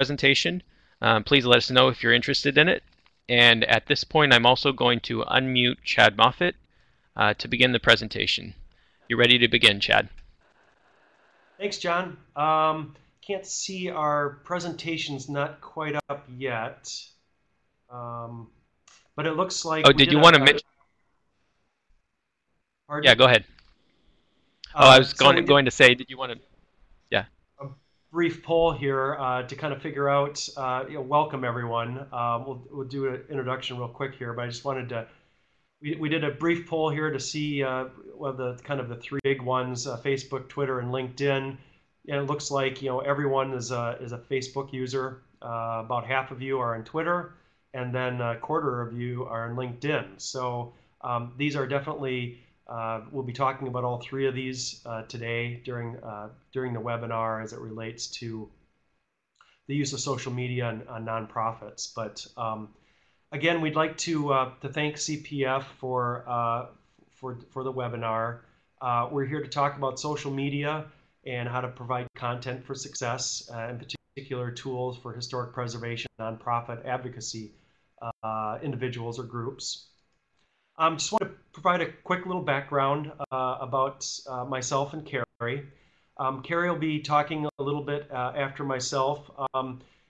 presentation. Please let us know if you're interested in it. And at this point, I'm also going to unmute Chad Moffett to begin the presentation. You ready to begin, Chad? Thanks, John. Can't see our presentation's not quite up yet, but it looks like. Oh, did you want to mention? Pardon? Yeah, go ahead. I was going to say, did you want to? Yeah. A brief poll here to kind of figure out. Welcome everyone. We'll do an introduction real quick here, but I just wanted to. We did a brief poll here to see well, the three big ones: Facebook, Twitter, and LinkedIn. And it looks like everyone is a Facebook user. About half of you are on Twitter, and then a quarter of you are on LinkedIn. So these are definitely. We'll be talking about all three of these today during the webinar as it relates to the use of social media on nonprofits. But again, we'd like to thank CPF for the webinar. We're here to talk about social media and how to provide content for success, in particular tools for historic preservation, nonprofit advocacy individuals or groups. Just want to provide a quick little background about myself and Kary. Kary will be talking a little bit after myself.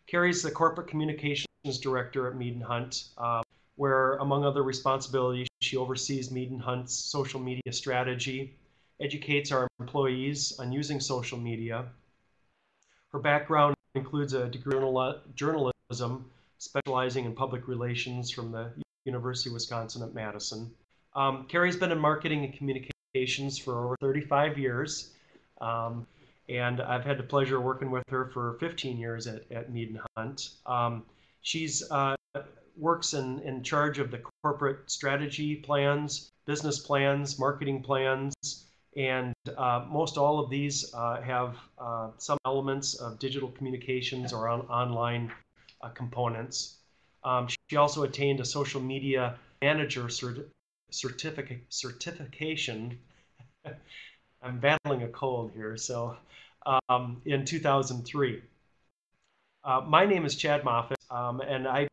Kary's the Corporate Communications Director at Mead & Hunt, where, among other responsibilities, she oversees Mead & Hunt's social media strategy, educates our employees on using social media. Her background includes a degree in journalism, specializing in public relations from the University of Wisconsin at Madison. Kary's been in marketing and communications for over 35 years, and I've had the pleasure of working with her for 15 years at Mead & Hunt. She's works in charge of the corporate strategy plans, business plans, marketing plans, and most all of these have some elements of digital communications or online components. She also attained a social media manager certification. I'm battling a cold here, so in 2003. My name is Chad Moffett, and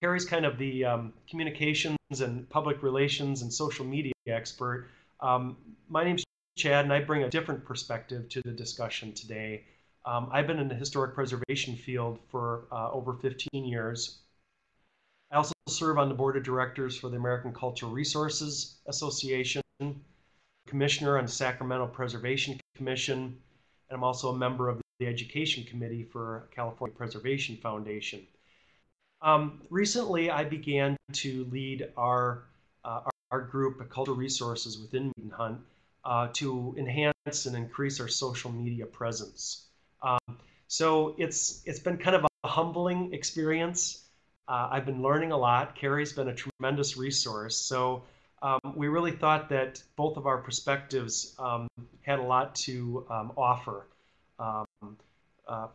Kary's kind of the communications and public relations and social media expert. My name's Chad, and I bring a different perspective to the discussion today. I've been in the historic preservation field for over 15 years. I also serve on the board of directors for the American Cultural Resources Association, commissioner on the Sacramento Preservation Commission, and I'm also a member of the Education Committee for California Preservation Foundation. Recently, I began to lead our group of cultural resources within Mead & Hunt to enhance and increase our social media presence. So it's been kind of a humbling experience. I've been learning a lot. Kary's been a tremendous resource. So we really thought that both of our perspectives had a lot to offer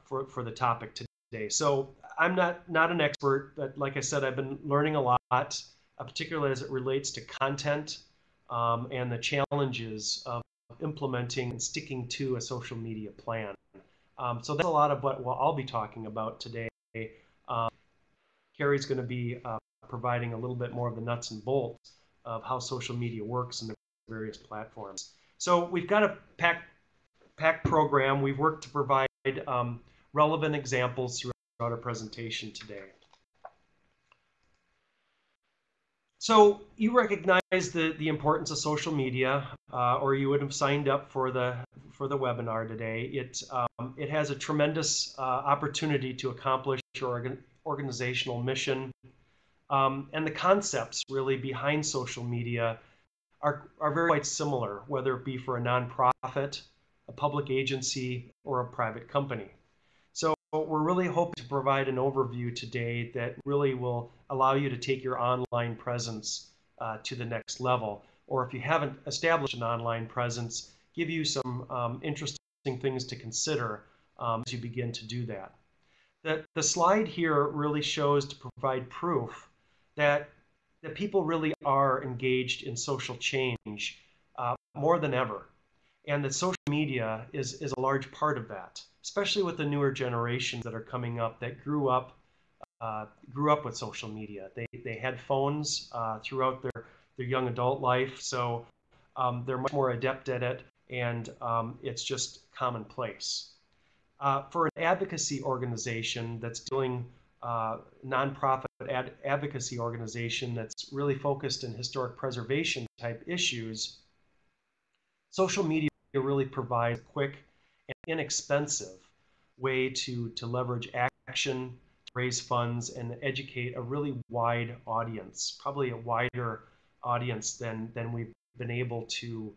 for the topic today. So I'm not an expert, but like I said, I've been learning a lot, particularly as it relates to content and the challenges of implementing and sticking to a social media plan. So that's a lot of what I'll be talking about today. Kary's going to be providing a little bit more of the nuts and bolts of how social media works in the various platforms. So we've got a packed program. We've worked to provide relevant examples throughout our presentation today. So you recognize the importance of social media, or you would have signed up for the webinar today. It has a tremendous opportunity to accomplish your organizational mission, and the concepts really behind social media are very quite similar, whether it be for a nonprofit, a public agency, or a private company. So we're really hoping to provide an overview today that really will allow you to take your online presence to the next level, or if you haven't established an online presence, give you some interesting things to consider as you begin to do that. The slide here really shows to provide proof that people really are engaged in social change more than ever, and that social media is a large part of that. especially with the newer generations that are coming up that grew up with social media. They had phones throughout their young adult life, so they're much more adept at it, and it's just commonplace. For an advocacy organization that's doing nonprofit advocacy organization that's really focused in historic preservation type issues, social media really provides a quick and inexpensive way to leverage action, raise funds, and educate a really wide audience, probably a wider audience than we've been able to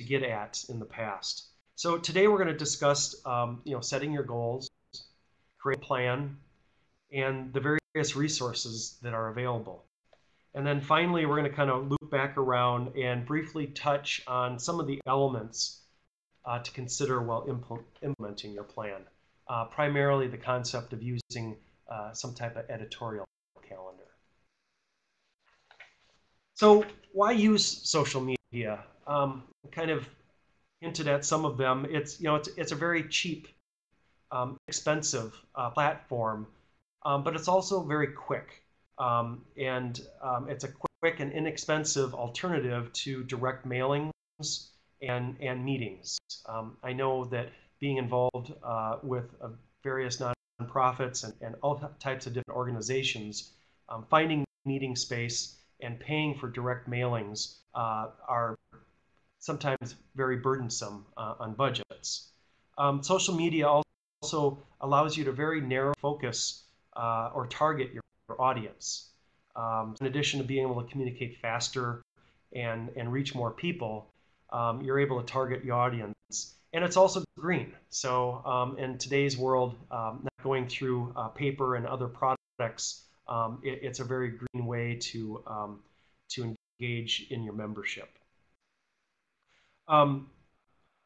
get at in the past. So today we're going to discuss setting your goals, create a plan, and the various resources that are available. And then finally, we're going to kind of loop back around and briefly touch on some of the elements to consider while implementing your plan. Primarily the concept of using some type of editorial calendar. So why use social media? Kind of hinted at some of them. It's a very cheap, expensive platform, but it's also very quick, and it's a quick and inexpensive alternative to direct mailings and meetings. I know that being involved with various nonprofits and all types of different organizations, finding meeting space and paying for direct mailings are sometimes very burdensome on budgets. Social media also allows you to very narrow focus or target your audience. In addition to being able to communicate faster and reach more people, you're able to target your audience. And it's also green. So in today's world, not going through paper and other products, it's a very green way to engage in your membership.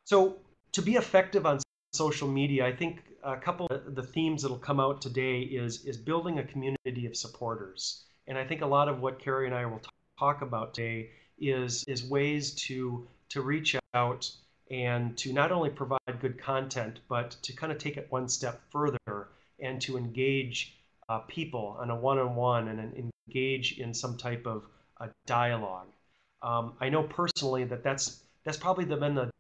So to be effective on social media, I think a couple of the themes that'll come out today is building a community of supporters. And I think a lot of what Kary and I will talk about today is ways to reach out and to not only provide good content, but to kind of take it one step further and to engage people on a one-on-one and engage in some type of dialogue. I know personally that's probably been the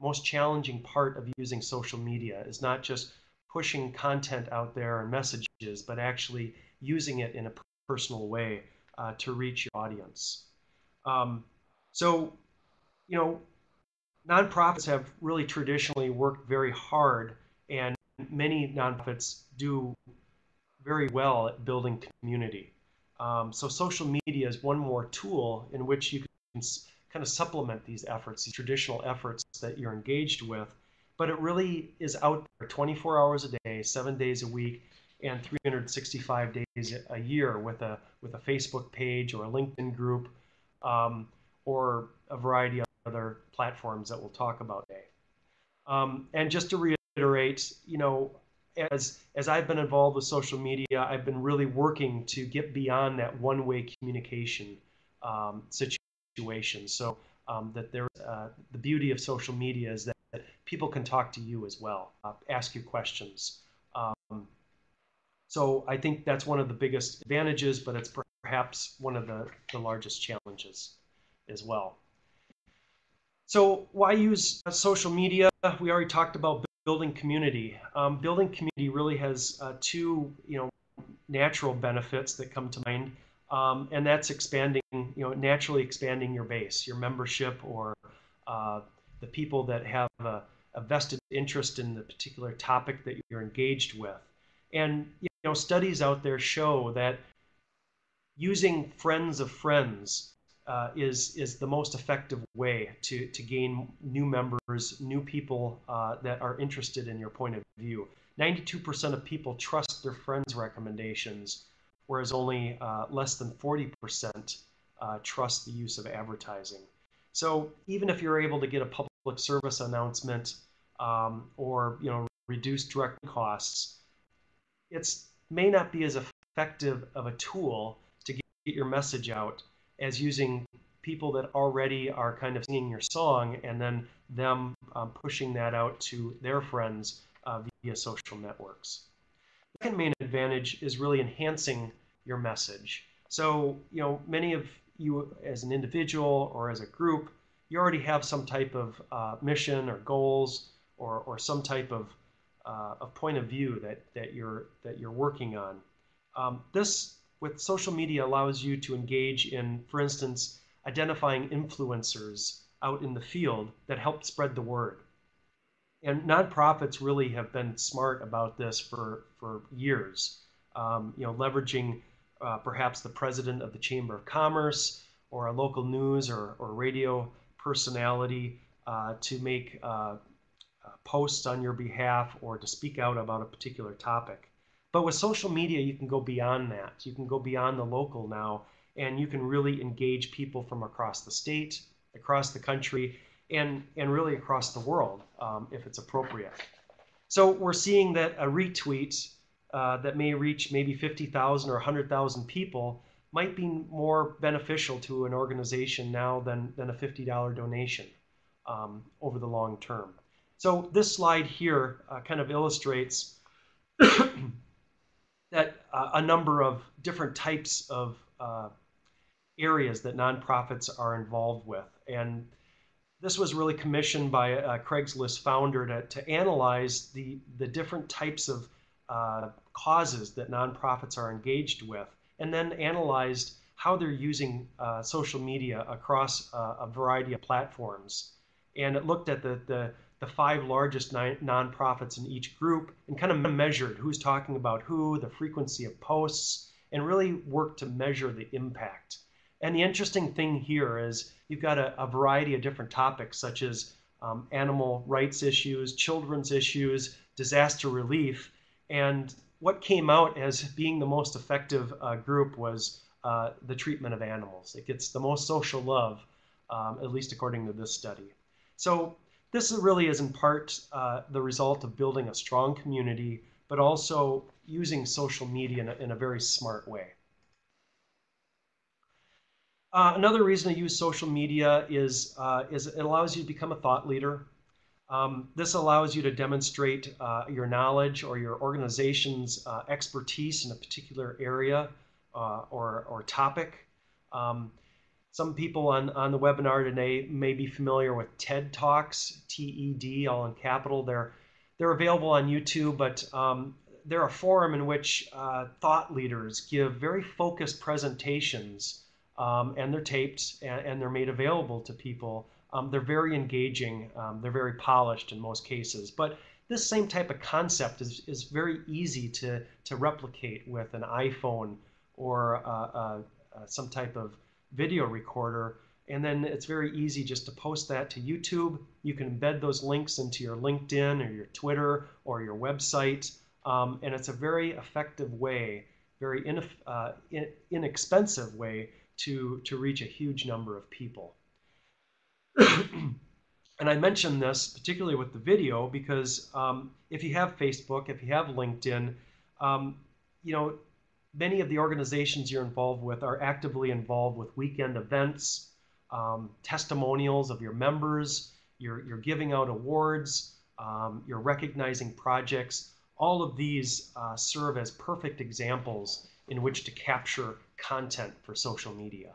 most challenging part of using social media, is not just pushing content out there and messages, but actually using it in a personal way to reach your audience. So, nonprofits have really traditionally worked very hard, and many nonprofits do very well at building community. So social media is one more tool in which you can kind of supplement these efforts, these traditional efforts that you're engaged with, but it really is out there 24 hours a day, 7 days a week, and 365 days a year with a Facebook page or a LinkedIn group, or a variety of other platforms that we'll talk about today. And just to reiterate, as I've been involved with social media, I've been really working to get beyond that one-way communication situation. So that the beauty of social media is that people can talk to you as well, ask you questions. So I think that's one of the biggest advantages, but it's perhaps one of the largest challenges as well. So why use social media? We already talked about building community. Building community really has two natural benefits that come to mind, and that's expanding, naturally expanding your base, your membership, or the people that have a vested interest in the particular topic that you're engaged with. And studies out there show that using friends of friends is the most effective way to gain new members, new people that are interested in your point of view. 92% of people trust their friends' recommendations, whereas only less than 40% trust the use of advertising. So even if you're able to get a public service announcement or reduce direct costs, it may not be as effective of a tool to get your message out as using people that already are kind of singing your song and then them pushing that out to their friends via social networks. The second main advantage is really enhancing your message. So, many of you as an individual or as a group, you already have some type of mission or goals or some type of point of view that you're working on. This with social media allows you to engage in, for instance, identifying influencers out in the field that help spread the word. And nonprofits really have been smart about this for years. Leveraging perhaps the president of the Chamber of Commerce or a local news or radio personality to make posts on your behalf or to speak out about a particular topic. But with social media, you can go beyond that. You can go beyond the local now, and you can really engage people from across the state, across the country, and really across the world if it's appropriate. So we're seeing that a retweet that may reach maybe 50,000 or 100,000 people might be more beneficial to an organization now than a $50 donation over the long term. So this slide here kind of illustrates that a number of different types of areas that nonprofits are involved with. And this was really commissioned by a Craigslist founder to analyze the different types of causes that nonprofits are engaged with, and then analyzed how they're using social media across a variety of platforms. And it looked at the 5 largest nonprofits in each group and kind of measured who's talking about who, the frequency of posts, and really worked to measure the impact. And the interesting thing here is you've got a variety of different topics such as animal rights issues, children's issues, disaster relief, and what came out as being the most effective group was the treatment of animals. It gets the most social love, at least according to this study. So this really is in part the result of building a strong community, but also using social media in a very smart way. Another reason to use social media is it allows you to become a thought leader. This allows you to demonstrate your knowledge or your organization's expertise in a particular area or topic. Some people on the webinar today may be familiar with TED Talks, TED, all in capital. They're available on YouTube, but they're a forum in which thought leaders give very focused presentations, and they're taped and they're made available to people. They're very engaging. They're very polished in most cases. But this same type of concept is very easy to replicate with an iPhone or some type of video recorder. And then it's very easy just to post that to YouTube. You can embed those links into your LinkedIn or your Twitter or your website. And it's a very effective way, very inexpensive way to reach a huge number of people. And I mention this particularly with the video because if you have Facebook, if you have LinkedIn, many of the organizations you're involved with are actively involved with weekend events, testimonials of your members, you're giving out awards, you're recognizing projects. All of these serve as perfect examples in which to capture content for social media.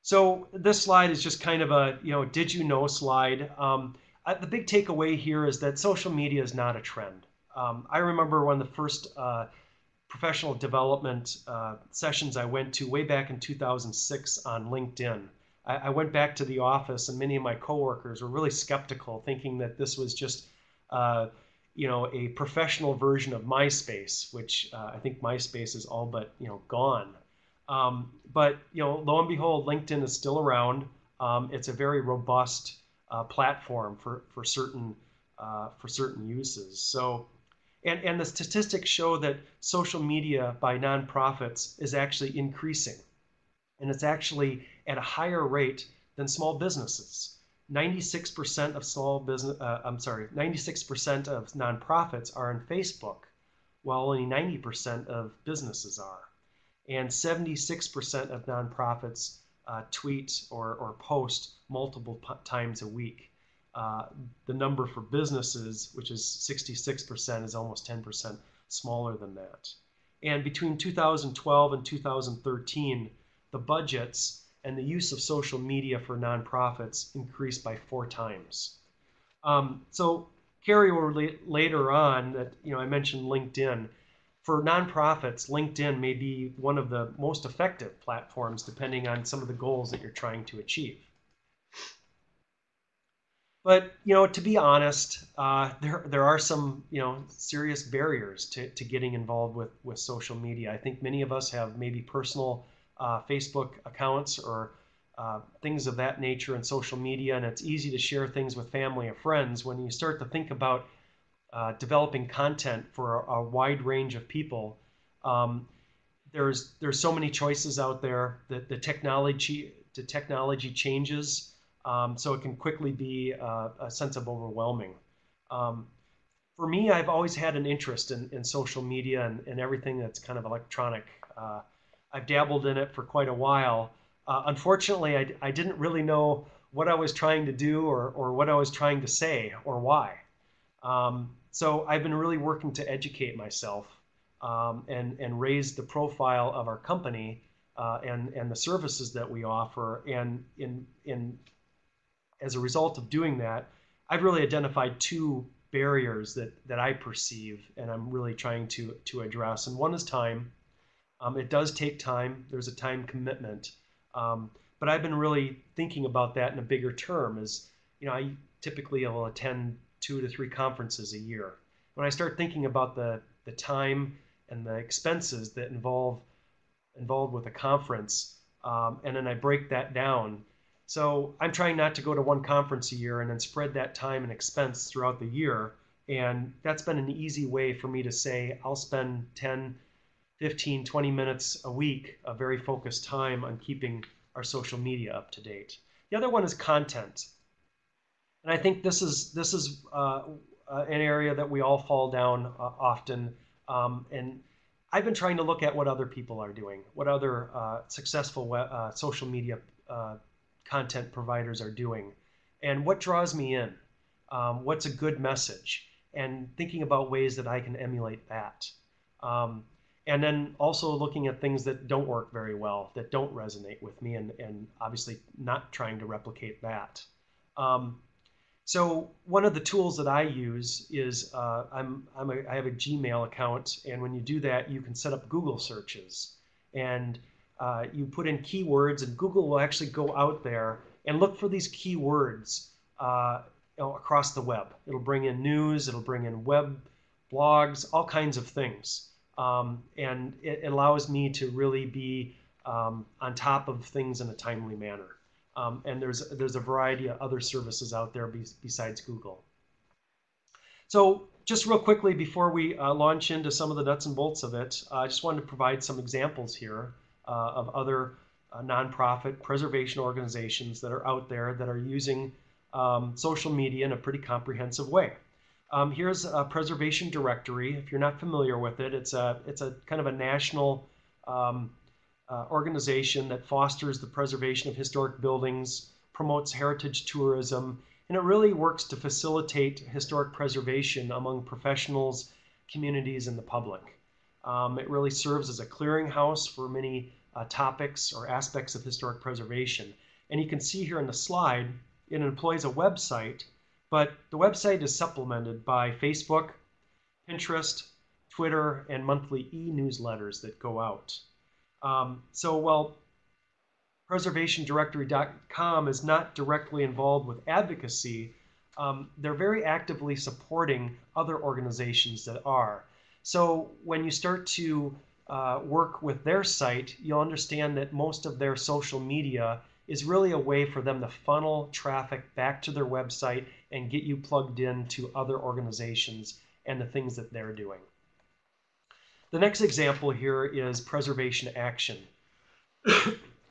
So this slide is just kind of a, did you know slide. The big takeaway here is that social media is not a trend. I remember one of the first professional development sessions I went to way back in 2006 on LinkedIn. I went back to the office and many of my coworkers were really skeptical, thinking that this was just a professional version of MySpace, which I think MySpace is all but gone. But lo and behold, LinkedIn is still around. It's a very robust platform for certain uses. So, and the statistics show that social media by nonprofits is actually increasing, and it's actually at a higher rate than small businesses. 96% of 96% of nonprofits are on Facebook, while only 90% of businesses are. And 76% of nonprofits tweet or post multiple times a week. The number for businesses, which is 66%, is almost 10% smaller than that. And between 2012 and 2013, the budgets and the use of social media for nonprofits increased by 4 times. So Kary will later on that, I mentioned LinkedIn. For nonprofits, LinkedIn may be one of the most effective platforms depending on some of the goals that you're trying to achieve. But, to be honest, there are some, serious barriers to getting involved with social media. I think many of us have maybe personal Facebook accounts or things of that nature in social media, and it's easy to share things with family or friends. When you start to think about developing content for a wide range of people, there's so many choices out there. The technology changes, so it can quickly be a sense of overwhelming. For me, I've always had an interest in social media and everything that's kind of electronic. I've dabbled in it for quite a while. Unfortunately, I didn't really know what I was trying to do or what I was trying to say or why. So I've been really working to educate myself and raise the profile of our company and the services that we offer. And as a result of doing that, I've really identified 2 barriers that I perceive and I'm really trying to address. And one is time. It does take time. There's a time commitment. But I've been really thinking about that in a bigger term. I typically will attend 2 to 3 conferences a year. When I start thinking about the time and the expenses that involved with a conference, and then I break that down. So I'm trying not to go to 1 conference a year and then spread that time and expense throughout the year. And that's been an easy way for me to say I'll spend 10, 15, 20 minutes a week of very focused time on keeping our social media up to date. The other one is content. And I think this is an area that we all fall down often. And I've been trying to look at what other people are doing, what other successful social media content providers are doing, and what draws me in, what's a good message, and thinking about ways that I can emulate that. And then also looking at things that don't work very well, that don't resonate with me, and obviously not trying to replicate that. So one of the tools that I use is I have a Gmail account, and when you do that, you can set up Google searches, and you put in keywords, and Google will actually go out there and look for these keywords across the web. It'll bring in news, it'll bring in web blogs, all kinds of things, and it allows me to really be on top of things in a timely manner. And there's a variety of other services out there besides Google. So just real quickly before we launch into some of the nuts and bolts of it, I just wanted to provide some examples here of other nonprofit preservation organizations that are out there that are using social media in a pretty comprehensive way. Here's a preservation directory. If you're not familiar with it, it's a kind of a national organization that fosters the preservation of historic buildings, promotes heritage tourism, and it really works to facilitate historic preservation among professionals, communities, and the public. It really serves as a clearinghouse for many topics or aspects of historic preservation. And you can see here in the slide, it employs a website, but the website is supplemented by Facebook, Pinterest, Twitter, and monthly e-newsletters that go out. So while preservationdirectory.com is not directly involved with advocacy, they're very actively supporting other organizations that are. So when you start to work with their site, you'll understand that most of their social media is really a way for them to funnel traffic back to their website and get you plugged in to other organizations and the things that they're doing. The next example here is Preservation Action.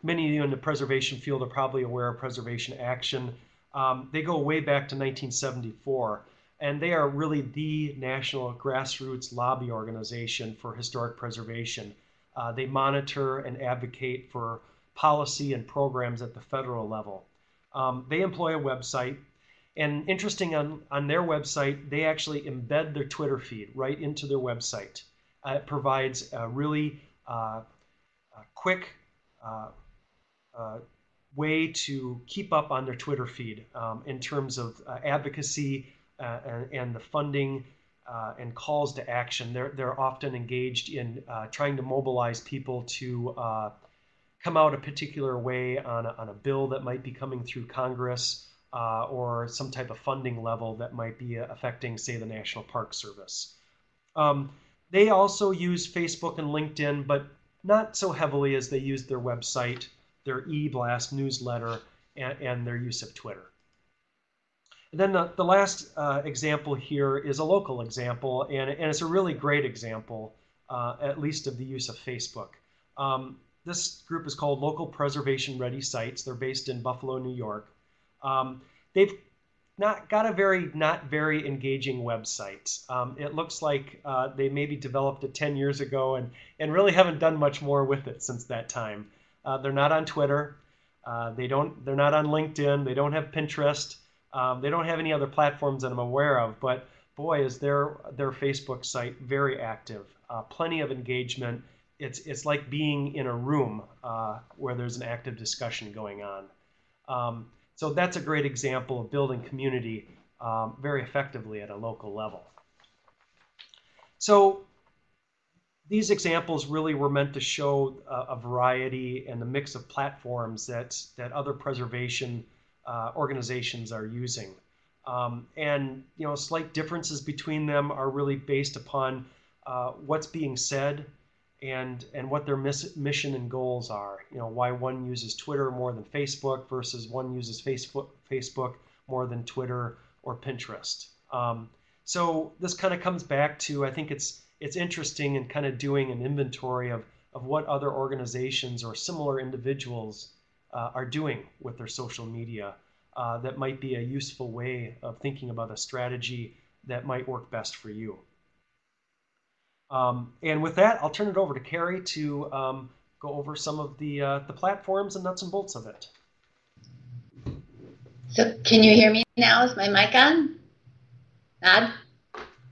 Many of you in the preservation field are probably aware of Preservation Action. They go way back to 1974, and they are really the national grassroots lobby organization for historic preservation. They monitor and advocate for policy and programs at the federal level. They employ a website, and interesting, on their website, they actually embed their Twitter feed right into their website. It provides a really quick way to keep up on their Twitter feed in terms of advocacy and the funding and calls to action. They're often engaged in trying to mobilize people to come out a particular way on a bill that might be coming through Congress or some type of funding level that might be affecting, say, the National Park Service. They also use Facebook and LinkedIn, but not so heavily as they use their website, their e-blast newsletter, and their use of Twitter. And then the last example here is a local example, and it's a really great example, at least of the use of Facebook. This group is called Local Preservation Ready Sites. They're based in Buffalo, New York. They've got a not very engaging website. It looks like they maybe developed it 10 years ago and really haven't done much more with it since that time. They're not on Twitter. They're not on LinkedIn. They don't have Pinterest. They don't have any other platforms that I'm aware of. But boy, is their Facebook site very active. Plenty of engagement. It's like being in a room where there's an active discussion going on. So that's a great example of building community very effectively at a local level. So these examples really were meant to show a variety and the mix of platforms that other preservation organizations are using. And slight differences between them are really based upon what's being said and what their mission and goals are. Why one uses Twitter more than Facebook versus one uses Facebook more than Twitter or Pinterest. So this kind of comes back to, I think it's interesting in kind of doing an inventory of what other organizations or similar individuals are doing with their social media. That might be a useful way of thinking about a strategy that might work best for you. And with that, I'll turn it over to Kary to go over some of the platforms and nuts and bolts of it. So can you hear me now? Is my mic on? Nod?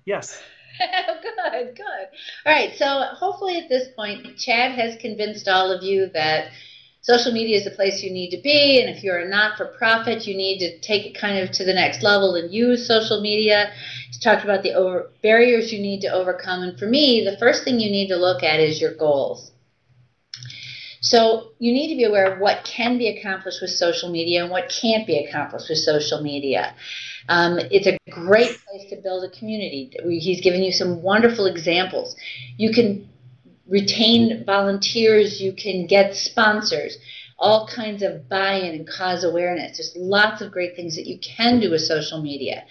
Yes. Good, good. All right, so hopefully at this point, Chad has convinced all of you that social media is the place you need to be, and if you're a not-for-profit, you need to take it kind of to the next level and use social media. He's talked about the barriers you need to overcome, and for me, the first thing you need to look at is your goals. So you need to be aware of what can be accomplished with social media and what can't be accomplished with social media. It's a great place to build a community. He's given you some wonderful examples. You can retain volunteers, you can get sponsors, all kinds of buy-in and cause awareness. There's lots of great things that you can do with social media.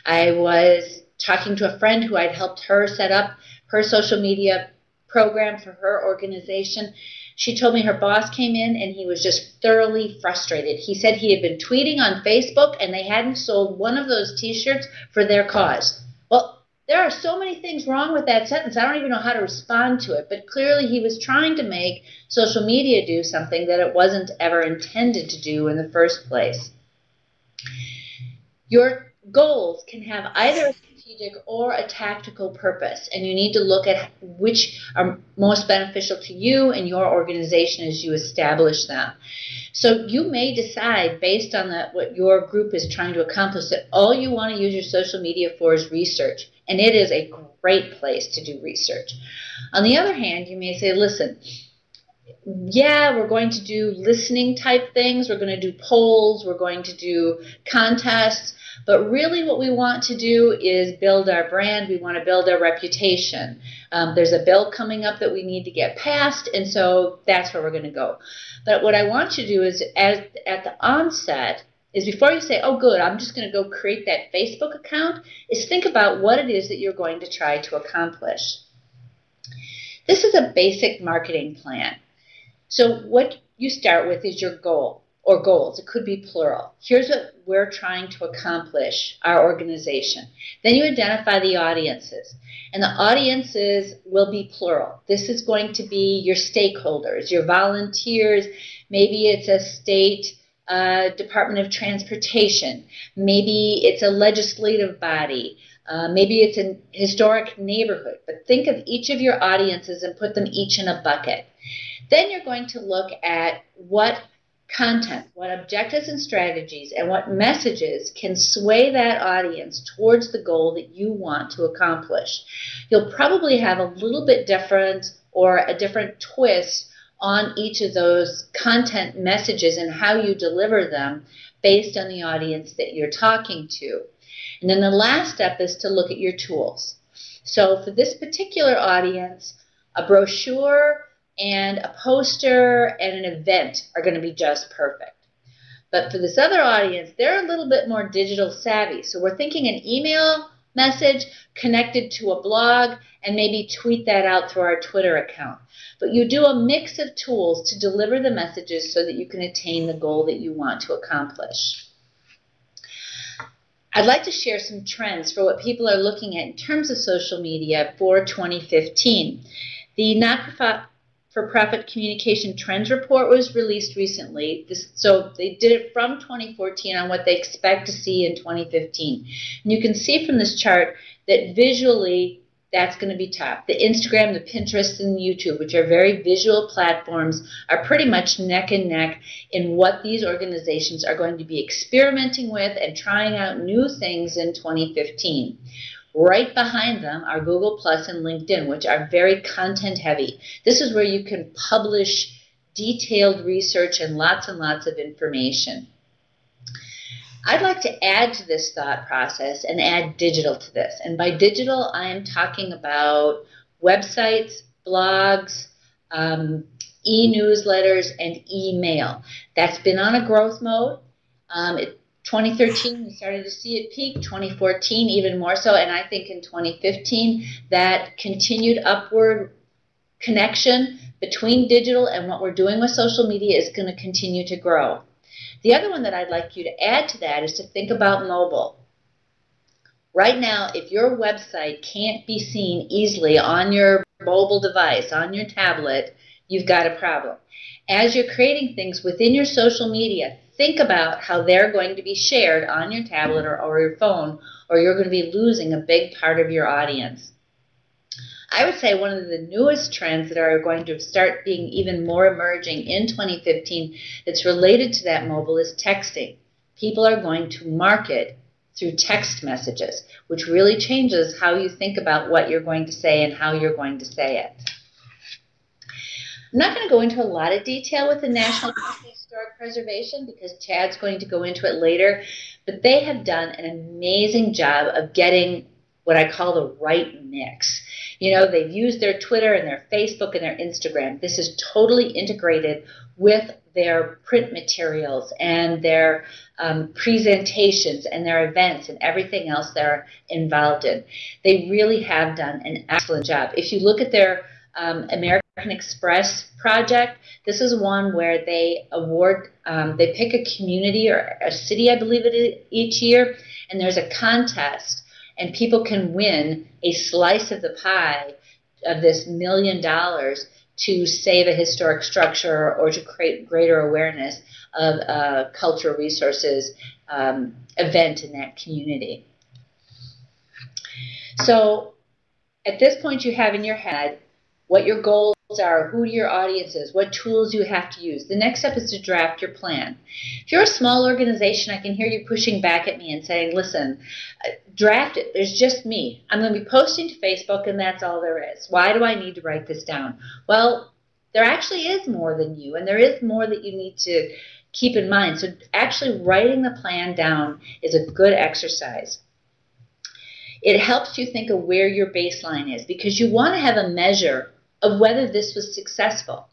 I was talking to a friend who I'd helped her set up her social media program for her organization. She told me her boss came in and he was just thoroughly frustrated. He said he had been tweeting on Facebook and they hadn't sold one of those t-shirts for their cause. Well, there are so many things wrong with that sentence. I don't even know how to respond to it, but clearly he was trying to make social media do something that it wasn't ever intended to do in the first place. Your goals can have either a strategic or a tactical purpose, and you need to look at which are most beneficial to you and your organization as you establish them. So you may decide, based on what your group is trying to accomplish, that all you want to use your social media for is research, and it is a great place to do research. On the other hand, you may say, listen, yeah, we're going to do listening type things, we're going to do polls, we're going to do contests, but really what we want to do is build our brand. We want to build our reputation. There's a bill coming up that we need to get passed, and so that's where we're going to go. But what I want you to do is, at the onset, is before you say, oh good, I'm just going to go create that Facebook account, is think about what it is that you're going to try to accomplish. This is a basic marketing plan. So what you start with is your goal, or goals. It could be plural. Here's what we're trying to accomplish, our organization. Then you identify the audiences. And the audiences will be plural. This is going to be your stakeholders, your volunteers, Maybe it's a state Department of Transportation. Maybe it's a legislative body. Maybe it's a historic neighborhood. But think of each of your audiences and put them each in a bucket. Then you're going to look at what content, what objectives and strategies, and what messages can sway that audience towards the goal that you want to accomplish. You'll probably have a little bit different or a different twist on each of those content messages and how you deliver them based on the audience that you're talking to. And then the last step is to look at your tools. So for this particular audience, a brochure and a poster and an event are going to be just perfect. But for this other audience, they're a little bit more digital savvy. So we're thinking an email message connected to a blog and maybe tweet that out through our Twitter account. But you do a mix of tools to deliver the messages so that you can attain the goal that you want to accomplish. I'd like to share some trends for what people are looking at in terms of social media for 2015. The Not-for-Profit Communication Trends Report was released recently. So they did it from 2014 on what they expect to see in 2015. And you can see from this chart that visually that's going to be top. The Instagram, the Pinterest, and the YouTube, which are very visual platforms, are pretty much neck and neck in what these organizations are going to be experimenting with and trying out new things in 2015. Right behind them are Google Plus and LinkedIn, which are very content heavy. This is where you can publish detailed research and lots of information. I'd like to add to this thought process and add digital to this. And by digital, I am talking about websites, blogs, e-newsletters, and email. That's been on a growth mode. 2013, we started to see it peak. 2014, even more so. And I think in 2015, that continued upward connection between digital and what we're doing with social media is going to continue to grow. The other one that I'd like you to add to that is to think about mobile. Right now, if your website can't be seen easily on your mobile device, on your tablet, you've got a problem. As you're creating things within your social media, think about how they're going to be shared on your tablet or your phone, or you're going to be losing a big part of your audience. I would say one of the newest trends that are going to start being even more emerging in 2015 that's related to that mobile is texting. People are going to market through text messages, which really changes how you think about what you're going to say and how you're going to say it. I'm not going to go into a lot of detail with the National Council of Historic Preservation because Chad's going to go into it later, but they have done an amazing job of getting what I call the right mix. You know, they've used their Twitter and their Facebook and their Instagram. This is totally integrated with their print materials and their presentations and their events and everything else they're involved in. They really have done an excellent job. If you look at their American Express project, this is one where they award, they pick a community or a city, I believe it is, each year, and there's a contest. And people can win a slice of the pie of this $1 million to save a historic structure or to create greater awareness of a cultural resources event in that community. So at this point you have in your head what your goals are, who your audience is, what tools you have to use. The next step is to draft your plan. If you're a small organization, I can hear you pushing back at me and saying, listen, draft it. There's just me. I'm going to be posting to Facebook and that's all there is. Why do I need to write this down? Well, there actually is more than you, and there is more that you need to keep in mind. So actually writing the plan down is a good exercise. It helps you think of where your baseline is because you want to have a measure of whether this was successful.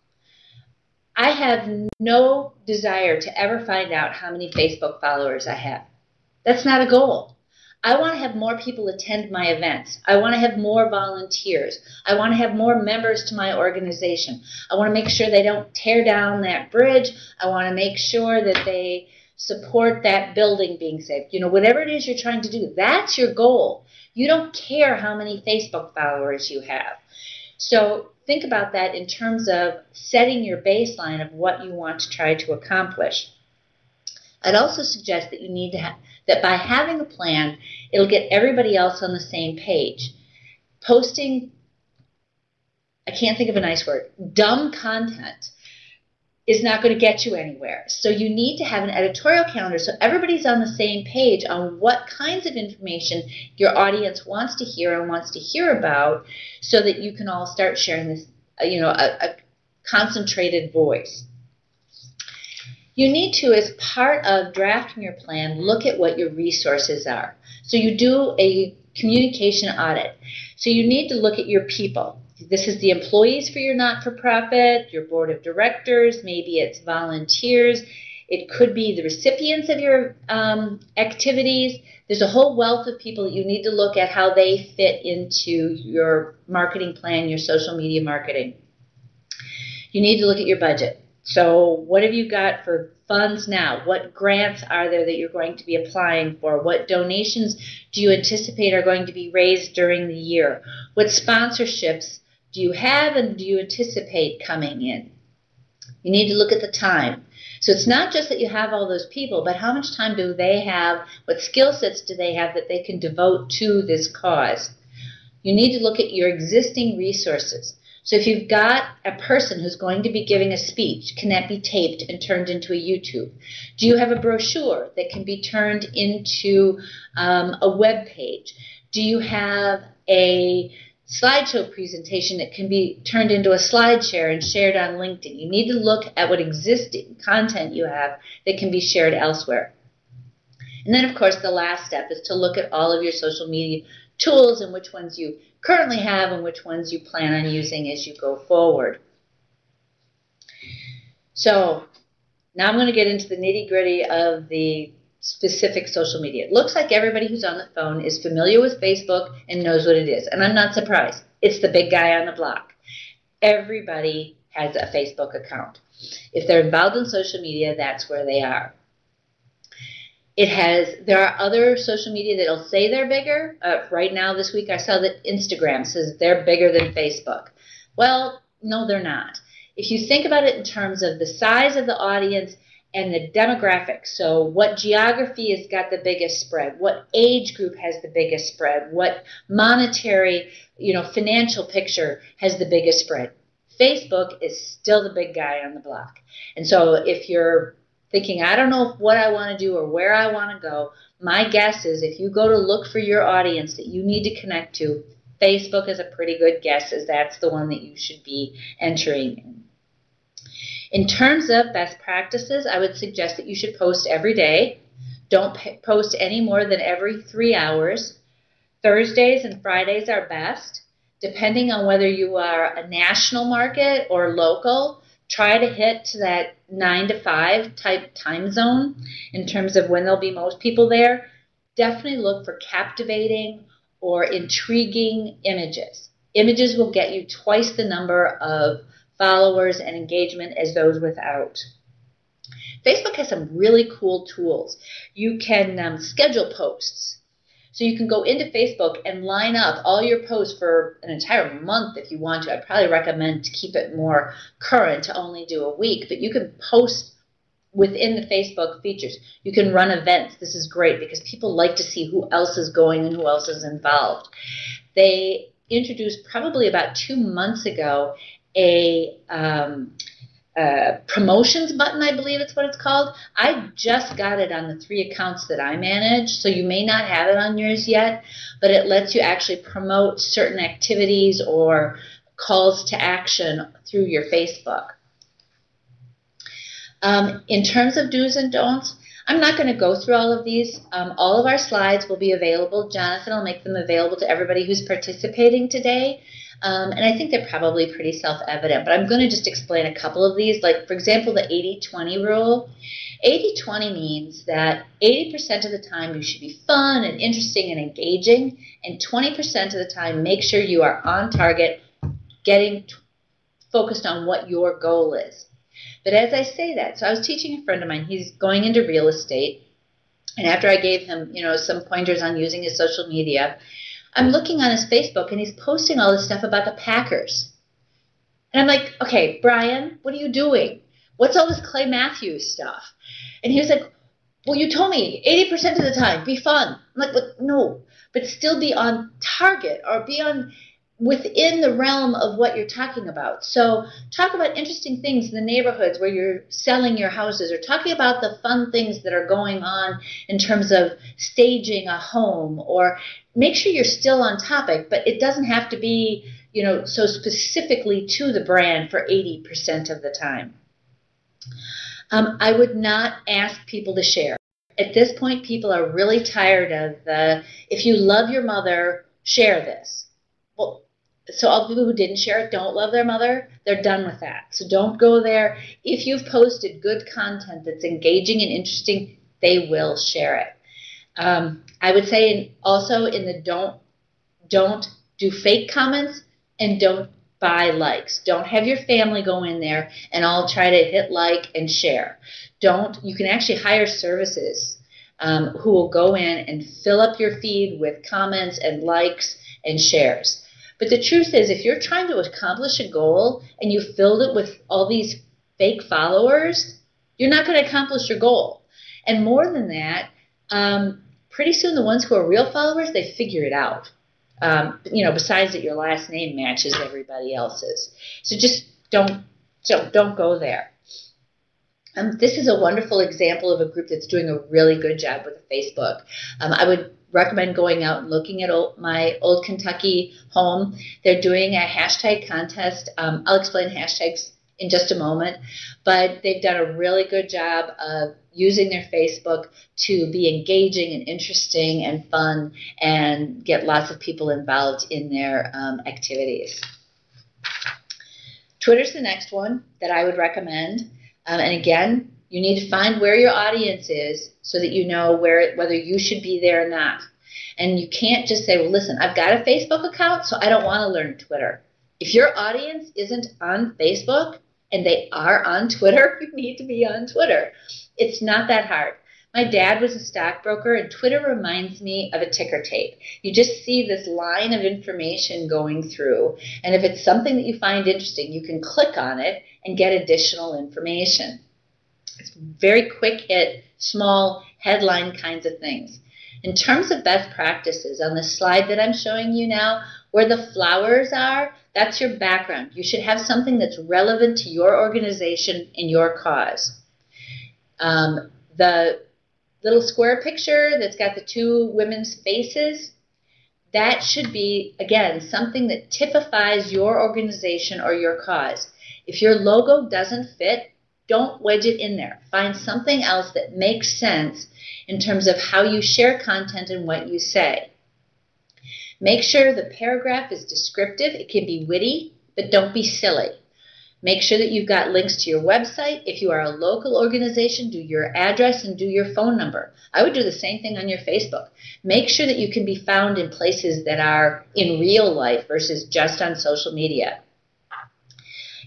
I have no desire to ever find out how many Facebook followers I have. That's not a goal. I want to have more people attend my events. I want to have more volunteers. I want to have more members to my organization. I want to make sure they don't tear down that bridge. I want to make sure that they support that building being saved. You know, whatever it is you're trying to do, that's your goal. You don't care how many Facebook followers you have. So think about that in terms of setting your baseline of what you want to try to accomplish. I'd also suggest that you need to that by having a plan, it'll get everybody else on the same page. Posting, I can't think of a nice word, dumb content is not going to get you anywhere. So you need to have an editorial calendar so everybody's on the same page on what kinds of information your audience wants to hear and wants to hear about, so that you can all start sharing this, a concentrated voice. You need to, as part of drafting your plan, look at what your resources are. So you do a communication audit. So you need to look at your people. This is the employees for your not-for-profit, your board of directors, maybe it's volunteers. It could be the recipients of your activities. There's a whole wealth of people that you need to look at how they fit into your marketing plan, your social media marketing. You need to look at your budget. So what have you got for funds now? What grants are there that you're going to be applying for? What donations do you anticipate are going to be raised during the year? What sponsorships do you have and do you anticipate coming in? You need to look at the time. So it's not just that you have all those people, but how much time do they have? What skill sets do they have that they can devote to this cause? You need to look at your existing resources. So if you've got a person who's going to be giving a speech, can that be taped and turned into a YouTube? Do you have a brochure that can be turned into a web page? Do you have a slideshow presentation that can be turned into a slide share and shared on LinkedIn? You need to look at what existing content you have that can be shared elsewhere. And then, of course, the last step is to look at all of your social media tools and which ones you currently have and which ones you plan on using as you go forward. So now I'm going to get into the nitty-gritty of the specific social media. It looks like everybody who's on the phone is familiar with Facebook and knows what it is. And I'm not surprised. It's the big guy on the block. Everybody has a Facebook account. If they're involved in social media, that's where they are. There are other social media that'll say they're bigger. Right now, this week, I saw that Instagram says they're bigger than Facebook. Well, no, they're not. If you think about it in terms of the size of the audience and the demographics, so what geography has got the biggest spread, what age group has the biggest spread, what monetary, financial picture has the biggest spread, Facebook is still the big guy on the block. And so if you're thinking, I don't know what I want to do or where I want to go, my guess is if you go to look for your audience that you need to connect to, Facebook is a pretty good guess, as that's the one that you should be entering in. In terms of best practices, I would suggest that you should post every day. Don't post any more than every 3 hours. Thursdays and Fridays are best. Depending on whether you are a national market or local, try to hit to that 9 to 5 type time zone in terms of when there'll be most people there. Definitely look for captivating or intriguing images. Images will get you twice the number of followers and engagement as those without. Facebook has some really cool tools. You can schedule posts. So you can go into Facebook and line up all your posts for an entire month if you want to. I'd probably recommend to keep it more current, to only do a week. But you can post within the Facebook features. You can run events. This is great because people like to see who else is going and who else is involved. They introduced probably about 2 months ago a promotions button, I believe it's what it's called. I just got it on the 3 accounts that I manage, so you may not have it on yours yet, but it lets you actually promote certain activities or calls to action through your Facebook. In terms of do's and don'ts, I'm not going to go through all of these. All of our slides will be available. Jonathan will make them available to everybody who's participating today. And I think they're probably pretty self-evident, but I'm going to just explain a couple of these. Like, for example, the 80-20 rule. 80-20 means that 80% of the time you should be fun and interesting and engaging, and 20% of the time make sure you are on target, getting focused on what your goal is. But as I say that, so I was teaching a friend of mine, he's going into real estate, and after I gave him, some pointers on using his social media, I'm looking on his Facebook, and he's posting all this stuff about the Packers. And I'm like, okay, Brian, what are you doing? What's all this Clay Matthews stuff? And he was like, well, you told me 80% of the time, be fun. I'm like, no, but still be on target or be on within the realm of what you're talking about. So talk about interesting things in the neighborhoods where you're selling your houses, or talking about the fun things that are going on in terms of staging a home, or make sure you're still on topic, but it doesn't have to be, you know, so specifically to the brand for 80% of the time. I would not ask people to share. At this point, people are really tired of the, if you love your mother, share this. Well, so all people who didn't share it don't love their mother, they're done with that. So don't go there. If you've posted good content that's engaging and interesting, they will share it. I would say also in the don't do fake comments, and don't buy likes. Don't have your family go in there and all try to hit like and share. You can actually hire services who will go in and fill up your feed with comments and likes and shares. But the truth is, if you're trying to accomplish a goal and you filled it with all these fake followers, you're not going to accomplish your goal. And more than that, pretty soon the ones who are real followers, they figure it out. You know, besides that your last name matches everybody else's. So just don't go there. This is a wonderful example of a group that's doing a really good job with Facebook. I would recommend going out and looking at my old Kentucky home. They're doing a hashtag contest. I'll explain hashtags in just a moment, but they've done a really good job of using their Facebook to be engaging and interesting and fun and get lots of people involved in their activities. Twitter's the next one that I would recommend. And again, you need to find where your audience is so that you know whether you should be there or not. And you can't just say, well, listen, I've got a Facebook account, so I don't want to learn Twitter. If your audience isn't on Facebook and they are on Twitter, you need to be on Twitter. It's not that hard. My dad was a stockbroker, and Twitter reminds me of a ticker tape. You just see this line of information going through, and if it's something that you find interesting, you can click on it and get additional information. It's very quick hit, small headline kinds of things. In terms of best practices, on the slide that I'm showing you now, where the flowers are, that's your background. You should have something that's relevant to your organization and your cause. The little square picture that's got the two women's faces, that should be, again, something that typifies your organization or your cause. If your logo doesn't fit, don't wedge it in there. Find something else that makes sense in terms of how you share content and what you say. Make sure the paragraph is descriptive. It can be witty, but don't be silly. Make sure that you've got links to your website. If you are a local organization, do your address and do your phone number. I would do the same thing on your Facebook. Make sure that you can be found in places that are in real life versus just on social media.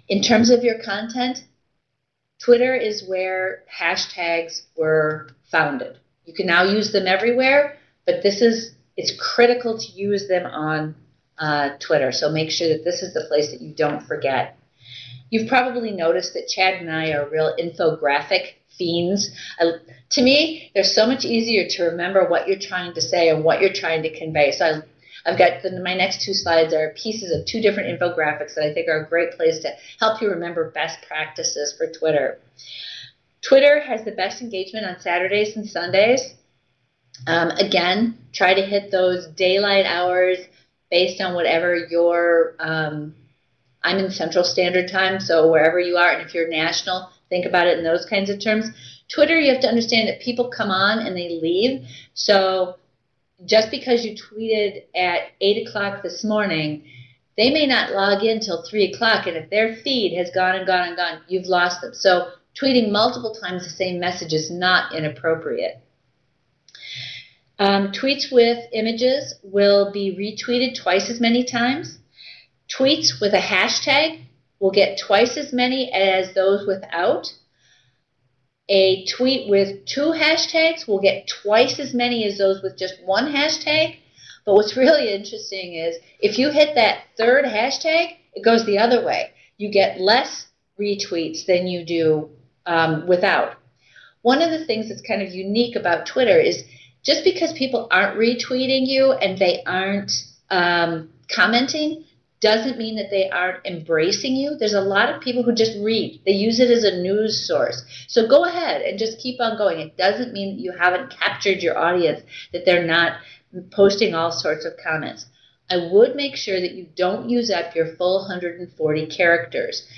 In terms of your content, Twitter is where hashtags were founded. You can now use them everywhere, but it's critical to use them on Twitter. So make sure that this is the place that you don't forget. You've probably noticed that Chad and I are real infographic fiends. To me, they're so much easier to remember what you're trying to say and what you're trying to convey. So I've got my next two slides are pieces of two different infographics that I think are a great place to help you remember best practices for Twitter. Twitter has the best engagement on Saturdays and Sundays. Again, try to hit those daylight hours based on whatever your I'm in Central Standard Time, so wherever you are, and if you're national, think about it in those kinds of terms. Twitter, you have to understand that people come on and they leave. So just because you tweeted at 8 o'clock this morning, they may not log in until 3 o'clock, and if their feed has gone and gone and gone, you've lost them. So tweeting multiple times the same message is not inappropriate. Tweets with images will be retweeted twice as many times. Tweets with a hashtag will get twice as many as those without. A tweet with 2 hashtags will get twice as many as those with just 1 hashtag. But what's really interesting is if you hit that 3rd hashtag, it goes the other way. You get less retweets than you do without. One of the things that's kind of unique about Twitter is just because people aren't retweeting you and they aren't commenting doesn't mean that they aren't embracing you. There's a lot of people who just read. They use it as a news source. So go ahead and just keep on going. It doesn't mean that you haven't captured your audience, that they're not posting all sorts of comments. I would make sure that you don't use up your full 140 characters.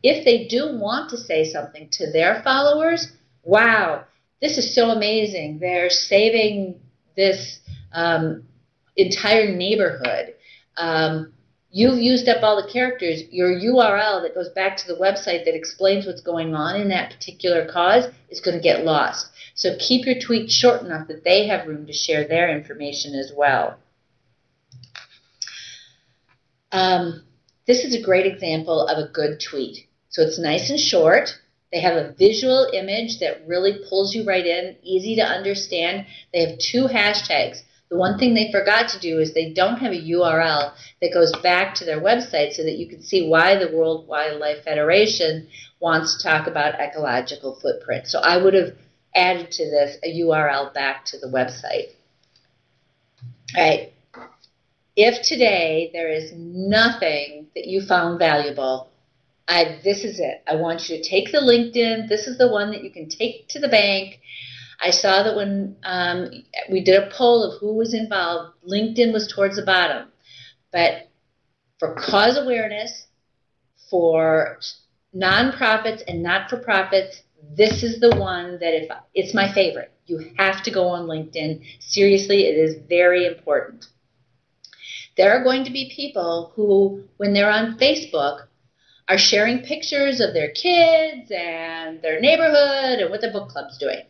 If they do want to say something to their followers, wow, this is so amazing. They're saving this entire neighborhood. You've used up all the characters. Your URL that goes back to the website that explains what's going on in that particular cause is going to get lost. So keep your tweet short enough that they have room to share their information as well. This is a great example of a good tweet. So it's nice and short. They have a visual image that really pulls you right in, easy to understand. They have 2 hashtags. The one thing they forgot to do is they don't have a URL that goes back to their website so that you can see why the World Wildlife Federation wants to talk about ecological footprint. So I would have added to this a URL back to the website. All right. If today there is nothing that you found valuable, this is it. I want you to take the LinkedIn. This is the one that you can take to the bank. I saw that when we did a poll of who was involved, LinkedIn was towards the bottom. But for cause awareness, for nonprofits and not-for-profits, this is the one that it's my favorite. You have to go on LinkedIn. Seriously, it is very important. There are going to be people who, when they're on Facebook, are sharing pictures of their kids and their neighborhood and what the book club's doing.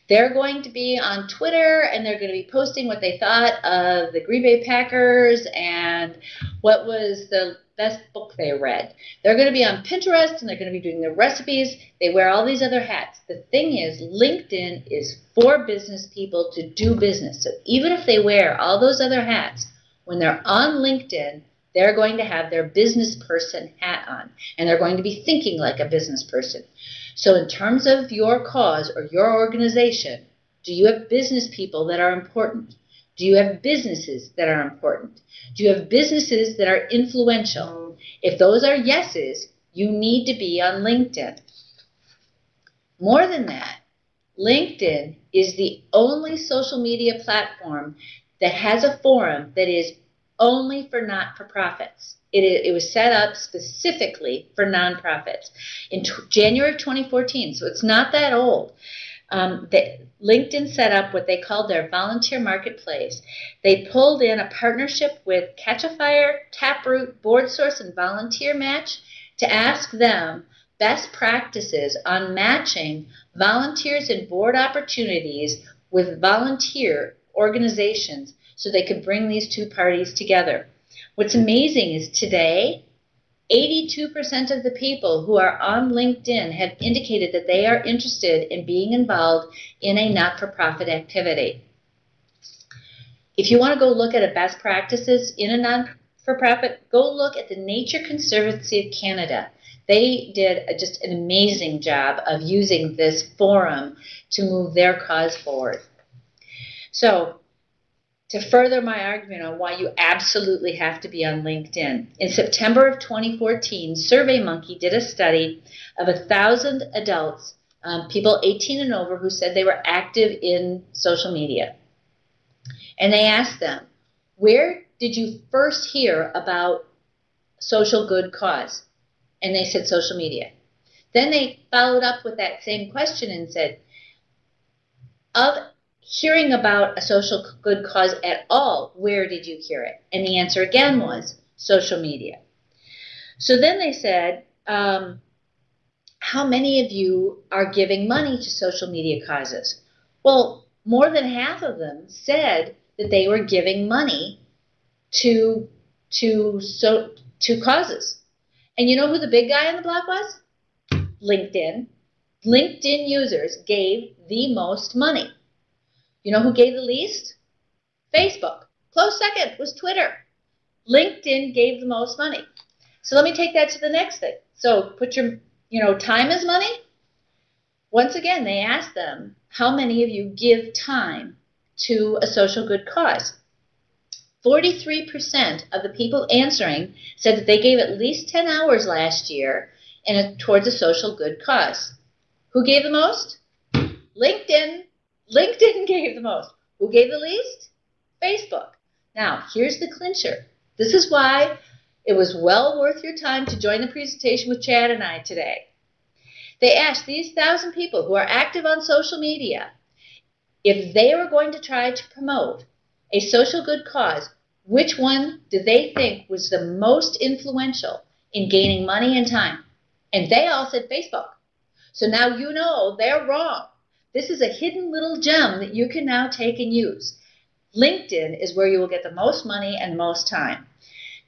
They're going to be on Twitter and they're going to be posting what they thought of the Green Bay Packers and what was the best book they read. They're going to be on Pinterest and they're going to be doing their recipes. They wear all these other hats. The thing is, LinkedIn is for business people to do business. So even if they wear all those other hats, when they're on LinkedIn, they're going to have their business person hat on, and they're going to be thinking like a business person. So in terms of your cause or your organization, do you have business people that are important? Do you have businesses that are important? Do you have businesses that are influential? If those are yeses, you need to be on LinkedIn. More than that, LinkedIn is the only social media platform that has a forum that is only for not-for-profits. It was set up specifically for nonprofits in January of 2014, so it's not that old. LinkedIn set up what they called their volunteer marketplace. They pulled in a partnership with Catch a Fire, Taproot, BoardSource, and Volunteer Match to ask them best practices on matching volunteers and board opportunities with volunteer organizations so they could bring these two parties together. What's amazing is today, 82% of the people who are on LinkedIn have indicated that they are interested in being involved in a not-for-profit activity. If you want to go look at a best practices in a not-for-profit, go look at the Nature Conservancy of Canada. They did just an amazing job of using this forum to move their cause forward. So, to further my argument on why you absolutely have to be on LinkedIn, in September of 2014, Surveymonkey did a study of 1,000 adults, people 18 and over, who said they were active in social media. And they asked them, where did you first hear about social good cause? And they said social media. Then they followed up with that same question and said, of hearing about a social good cause at all, where did you hear it? And the answer again was social media. So then they said, how many of you are giving money to social media causes? Well, more than half of them said that they were giving money to causes. And you know who the big guy on the block was? LinkedIn. LinkedIn users gave the most money. You know who gave the least? Facebook. Close second was Twitter. LinkedIn gave the most money. So let me take that to the next thing. So put your, time is money. Once again, they asked them, how many of you give time to a social good cause? 43% of the people answering said that they gave at least 10 hours last year towards a social good cause. Who gave the most? LinkedIn. LinkedIn gave the most. Who gave the least? Facebook. Now, here's the clincher. This is why it was well worth your time to join the presentation with Chad and I today. They asked these 1,000 people who are active on social media if they were going to try to promote a social good cause, which one do they think was the most influential in gaining money and time? And they all said Facebook. So now you know they're wrong. This is a hidden little gem that you can now take and use. LinkedIn is where you will get the most money and the most time.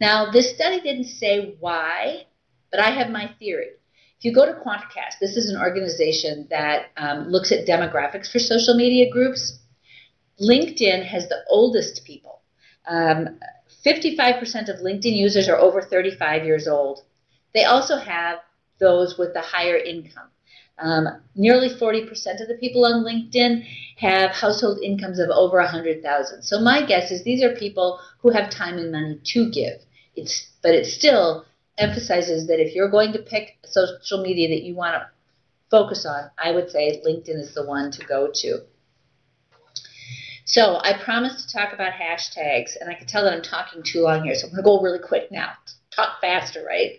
Now, this study didn't say why, but I have my theory. If you go to Quanticast, this is an organization that looks at demographics for social media groups. LinkedIn has the oldest people. 55% of LinkedIn users are over 35 years old. They also have those with the higher income. Nearly 40% of the people on LinkedIn have household incomes of over 100,000. So my guess is these are people who have time and money to give. But it still emphasizes that if you're going to pick a social media that you want to focus on, I would say LinkedIn is the one to go to. So I promised to talk about hashtags, and I can tell that I'm talking too long here, so I'm going to go really quick now. Talk faster, right?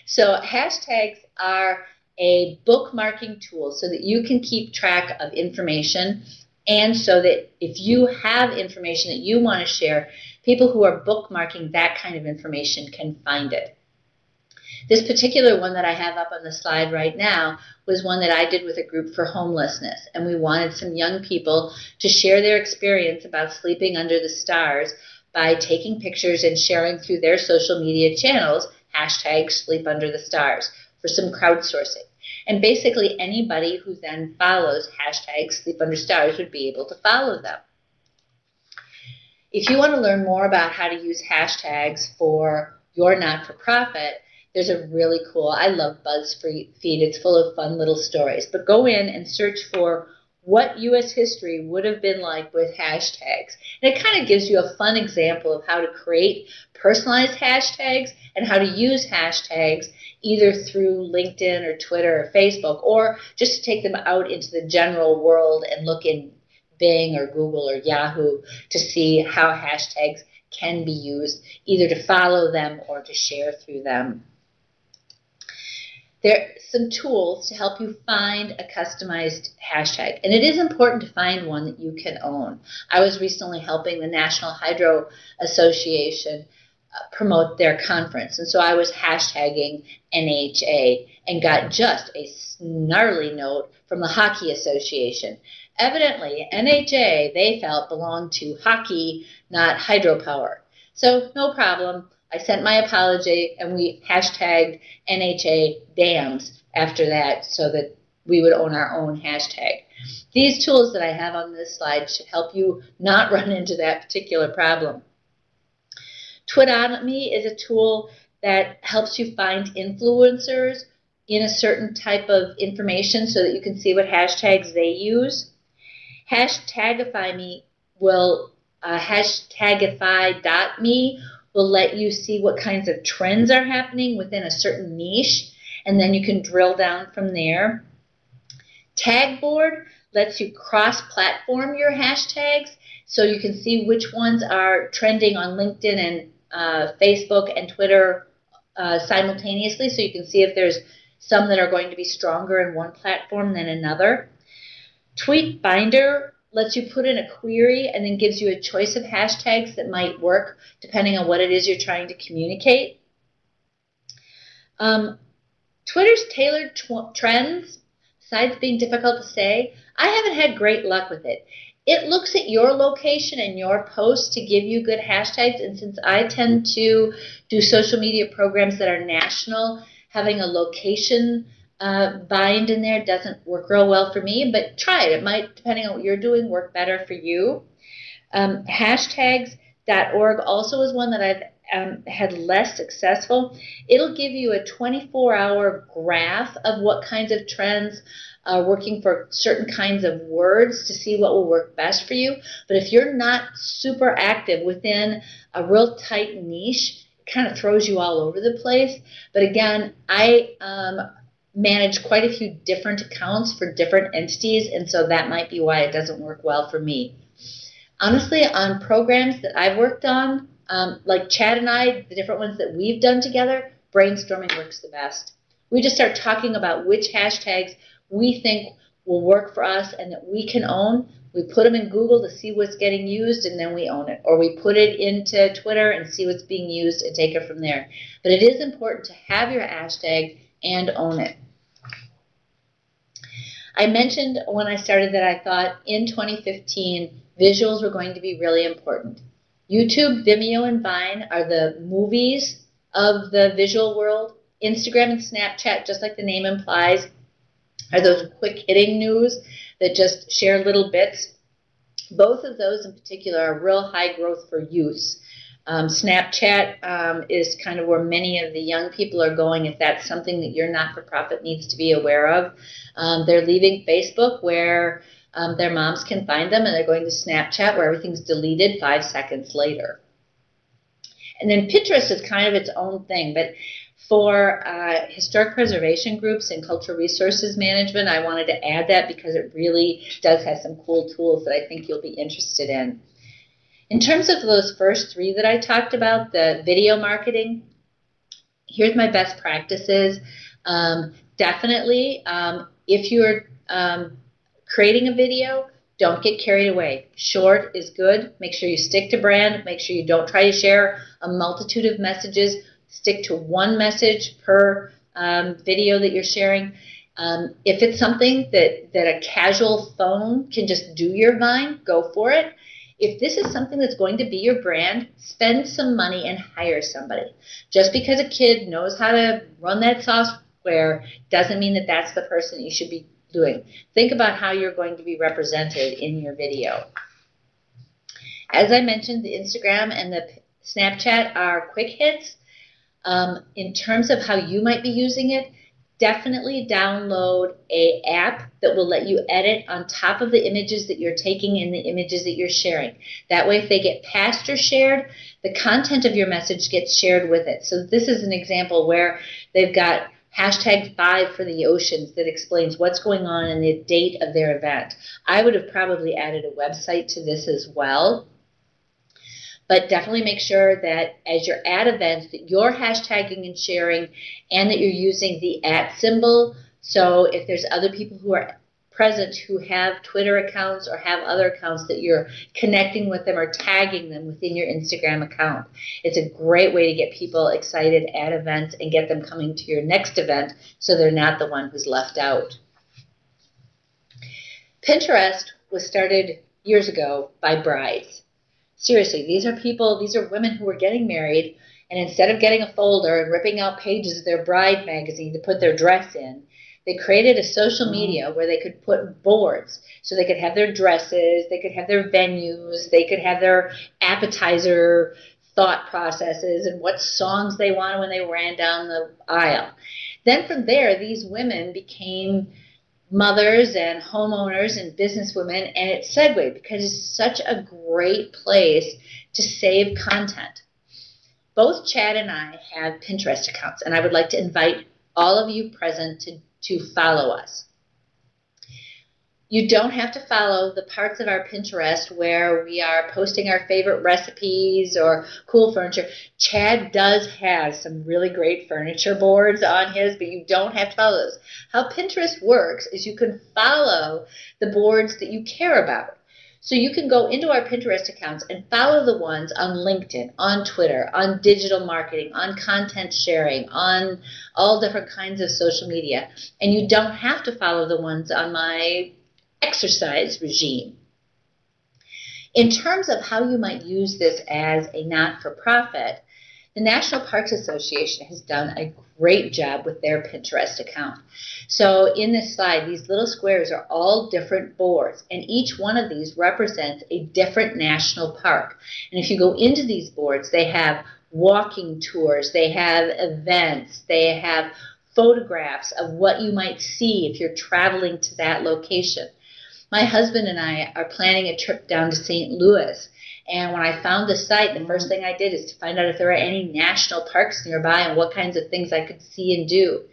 So hashtags are a bookmarking tool so that you can keep track of information, and so that if you have information that you want to share, people who are bookmarking that kind of information can find it. This particular one that I have up on the slide right now was one that I did with a group for homelessness, and we wanted some young people to share their experience about sleeping under the stars by taking pictures and sharing through their social media channels, hashtag sleep under the stars, for some crowdsourcing. And basically anybody who then follows hashtag sleep under stars would be able to follow them. If you want to learn more about how to use hashtags for your not-for-profit, there's a really cool, I love BuzzFeed, it's full of fun little stories, but go in and search for what U.S. history would have been like with hashtags. And it kind of gives you a fun example of how to create personalized hashtags and how to use hashtags either through LinkedIn or Twitter or Facebook, or just to take them out into the general world and look in Bing or Google or Yahoo to see how hashtags can be used either to follow them or to share through them. There are some tools to help you find a customized hashtag, and it is important to find one that you can own. I was recently helping the National Hydro Association promote their conference, and so I was hashtagging NHA and got just a snarly note from the Hockey Association. Evidently, NHA, they felt, belonged to hockey, not hydropower. So no problem. I sent my apology, and we hashtagged NHA dams after that so that we would own our own hashtag. These tools that I have on this slide should help you not run into that particular problem. Twitonomy is a tool that helps you find influencers in a certain type of information so that you can see what hashtags they use. Hashtagify.me will will let you see what kinds of trends are happening within a certain niche, and then you can drill down from there. Tagboard lets you cross-platform your hashtags so you can see which ones are trending on LinkedIn and Facebook and Twitter simultaneously, so you can see if there's some that are going to be stronger in one platform than another. Tweetbinder lets you put in a query and then gives you a choice of hashtags that might work depending on what it is you're trying to communicate. Twitter's tailored trends, besides being difficult to say, I haven't had great luck with it. It looks at your location and your posts to give you good hashtags, and since I tend to do social media programs that are national, having a location bind in there doesn't work real well for me, but try it. It might, depending on what you're doing, work better for you. Hashtags.org also is one that I've had less successful, it'll give you a 24-hour graph of what kinds of trends are working for certain kinds of words to see what will work best for you. But if you're not super active within a real tight niche, it kind of throws you all over the place. But again, I manage quite a few different accounts for different entities, and so that might be why it doesn't work well for me. Honestly, on programs that I've worked on, like Chad and I, the different ones that we've done together, brainstorming works the best. We just start talking about which hashtags we think will work for us and that we can own. We put them in Google to see what's getting used, and then we own it. Or we put it into Twitter and see what's being used and take it from there. But it is important to have your hashtag and own it. I mentioned when I started that I thought in 2015 visuals were going to be really important. YouTube, Vimeo, and Vine are the movies of the visual world. Instagram and Snapchat, just like the name implies, are those quick-hitting news that just share little bits. Both of those in particular are real high growth for use. Snapchat is kind of where many of the young people are going if that's something that your not-for-profit needs to be aware of. They're leaving Facebook where their moms can find them, and they're going to Snapchat where everything's deleted 5 seconds later. And then Pinterest is kind of its own thing, but for historic preservation groups and cultural resources management, I wanted to add that because it really does have some cool tools that I think you'll be interested in. In terms of those first three that I talked about, the video marketing, here's my best practices. Definitely, if you're creating a video, don't get carried away. Short is good. Make sure you stick to brand. Make sure you don't try to share a multitude of messages. Stick to one message per video that you're sharing. If it's something that a casual phone can just do your Vine, go for it. If this is something that's going to be your brand, spend some money and hire somebody. Just because a kid knows how to run that software doesn't mean that that's the person you should be doing. Think about how you're going to be represented in your video. As I mentioned, the Instagram and the Snapchat are quick hits. In terms of how you might be using it, definitely download an app that will let you edit on top of the images that you're taking and the images that you're sharing. That way, if they get passed or shared, the content of your message gets shared with it. So this is an example where they've got #5 for the oceans that explains what's going on and the date of their event. I would have probably added a website to this as well. But definitely make sure that as you're at events that you're hashtagging and sharing and that you're using the @ symbol. So if there's other people who are present who have Twitter accounts or have other accounts, that you're connecting with them or tagging them within your Instagram account. It's a great way to get people excited at events and get them coming to your next event so they're not the one who's left out. Pinterest was started years ago by brides. Seriously, these are people, these are women who were getting married, and instead of getting a folder and ripping out pages of their bride magazine to put their dress in, they created a social media where they could put boards. So they could have their dresses, they could have their venues, they could have their appetizer thought processes and what songs they wanted when they ran down the aisle. Then from there, these women became mothers and homeowners and businesswomen, and it segued because it's such a great place to save content. Both Chad and I have Pinterest accounts, and I would like to invite all of you present to follow us. You don't have to follow the parts of our Pinterest where we are posting our favorite recipes or cool furniture. Chad does have some really great furniture boards on his, but you don't have to follow those. How Pinterest works is you can follow the boards that you care about. So you can go into our Pinterest accounts and follow the ones on LinkedIn, on Twitter, on digital marketing, on content sharing, on all different kinds of social media. And you don't have to follow the ones on my exercise regime. In terms of how you might use this as a not-for-profit, The National Parks Association has done a great job with their Pinterest account. So in this slide, these little squares are all different boards, and each one of these represents a different national park. And if you go into these boards, they have walking tours, they have events, they have photographs of what you might see if you're traveling to that location. My husband and I are planning a trip down to St. Louis. And when I found the site, the first thing I did is to find out if there were any national parks nearby and what kinds of things I could see and do.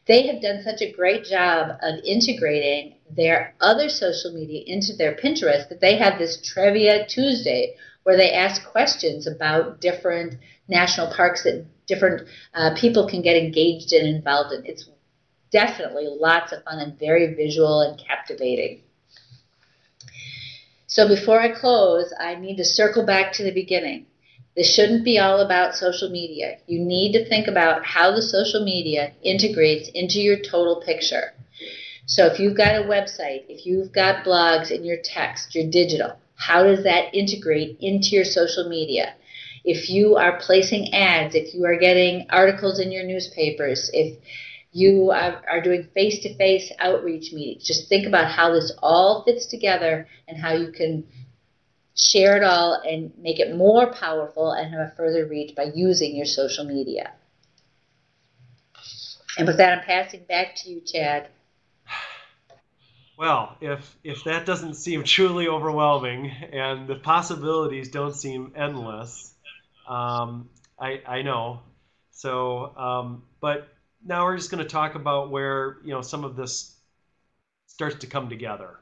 They have done such a great job of integrating their other social media into their Pinterest that they have this Trivia Tuesday where they ask questions about different national parks that different people can get engaged and involved in. It's definitely lots of fun and very visual and captivating. So before I close, I need to circle back to the beginning. This shouldn't be all about social media. You need to think about how the social media integrates into your total picture. So if you've got a website, if you've got blogs in your text, your digital, how does that integrate into your social media? If you are placing ads, if you are getting articles in your newspapers, if you are doing face-to-face outreach meetings, just think about how this all fits together and how you can share it all and make it more powerful and have a further reach by using your social media. And with that, I'm passing back to you, Chad. Well, if that doesn't seem truly overwhelming and the possibilities don't seem endless, I know. So, but now we're just going to talk about where some of this starts to come together.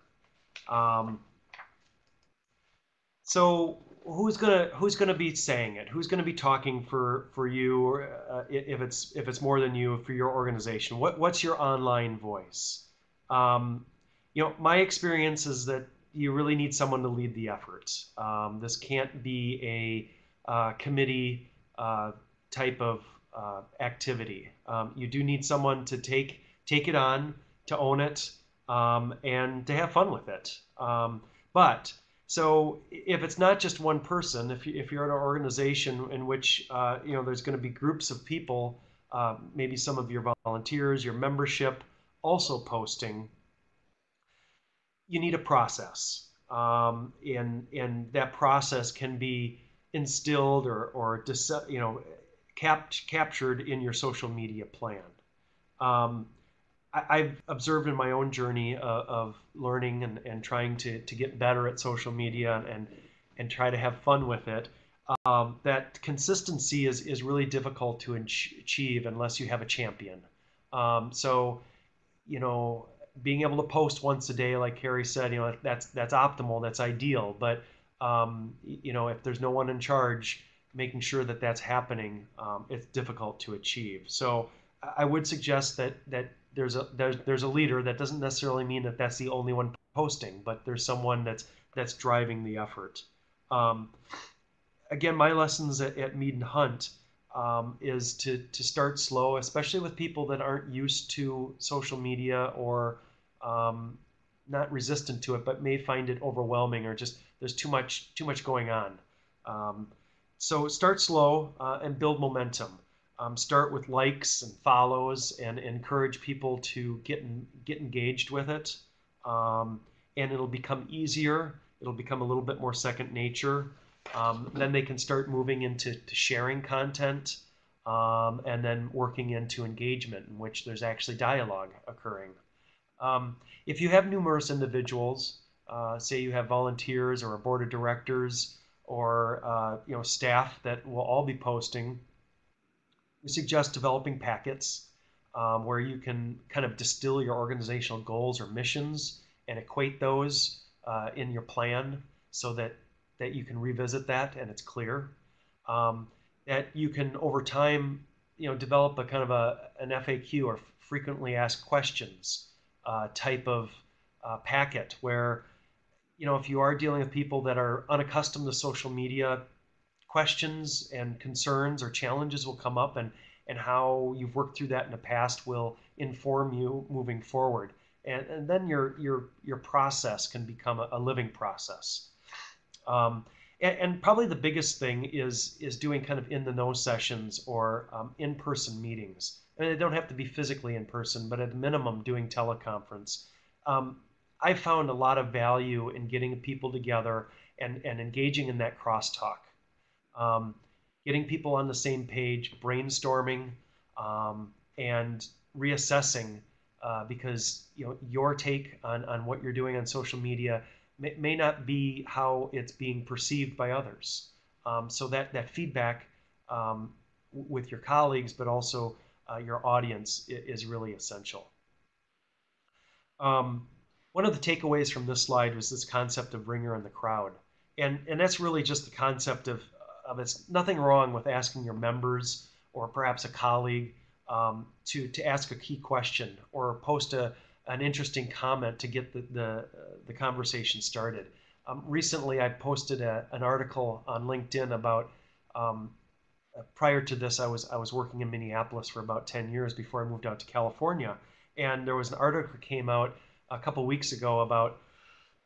So who's gonna be saying it? Who's gonna be talking for you? If it's more than you, for your organization, what's your online voice? My experience is that you really need someone to lead the effort. This can't be a committee type of activity. You do need someone to take it on, to own it, and to have fun with it. So if it's not just one person, if you're in an organization in which there's going to be groups of people, maybe some of your volunteers, your membership, also posting, you need a process, and that process can be instilled or captured in your social media plan. I've observed in my own journey of learning and trying to get better at social media and try to have fun with it, that consistency is really difficult to achieve unless you have a champion. So, being able to post once a day, like Kary said, that's optimal, that's ideal. But if there's no one in charge, making sure that that's happening, it's difficult to achieve. So I would suggest that there's a leader. That doesn't necessarily mean that that's the only one posting, but there's someone that's driving the effort. Again, my lessons at Mead and Hunt is to start slow, especially with people that aren't used to social media or not resistant to it, but may find it overwhelming or just there's too much going on. So start slow and build momentum. Start with likes and follows and encourage people to get engaged with it. And it'll become easier. It'll become a little bit more second nature. Then they can start moving into sharing content and then working into engagement in which there's actually dialogue occurring. If you have numerous individuals, say you have volunteers or a board of directors or staff that will all be posting, we suggest developing packets where you can kind of distill your organizational goals or missions and equate those in your plan so that you can revisit that and it's clear. That you can, over time, develop a kind of an FAQ or frequently asked questions type of packet where, if you are dealing with people that are unaccustomed to social media, questions and concerns or challenges will come up, and how you've worked through that in the past will inform you moving forward. And then your process can become a living process. And probably the biggest thing is doing kind of in the know sessions or in-person meetings. I mean, they don't have to be physically in person, but at a minimum doing teleconference. I found a lot of value in getting people together and engaging in that crosstalk. Getting people on the same page, brainstorming, and reassessing, because your take on what you're doing on social media may not be how it's being perceived by others. So that feedback with your colleagues, but also your audience is really essential. One of the takeaways from this slide was this concept of ringer in the crowd. And that's really just the concept of it's nothing wrong with asking your members or perhaps a colleague to ask a key question or post an interesting comment to get the conversation started. Recently, I posted an article on LinkedIn about, prior to this, I was working in Minneapolis for about 10 years before I moved out to California. And there was an article that came out a couple weeks ago about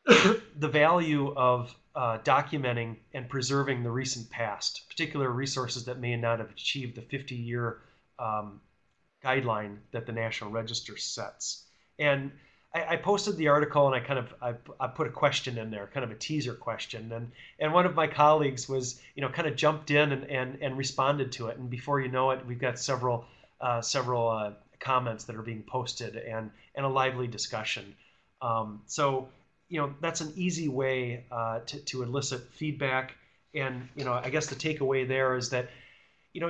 the value of documenting and preserving the recent past, particular resources that may not have achieved the 50-year guideline that the National Register sets. And I posted the article and I put a question in there, kind of a teaser question, and one of my colleagues was kind of jumped in and responded to it, and before you know it, we've got several comments that are being posted and a lively discussion. So that's an easy way to elicit feedback, and I guess the takeaway there is that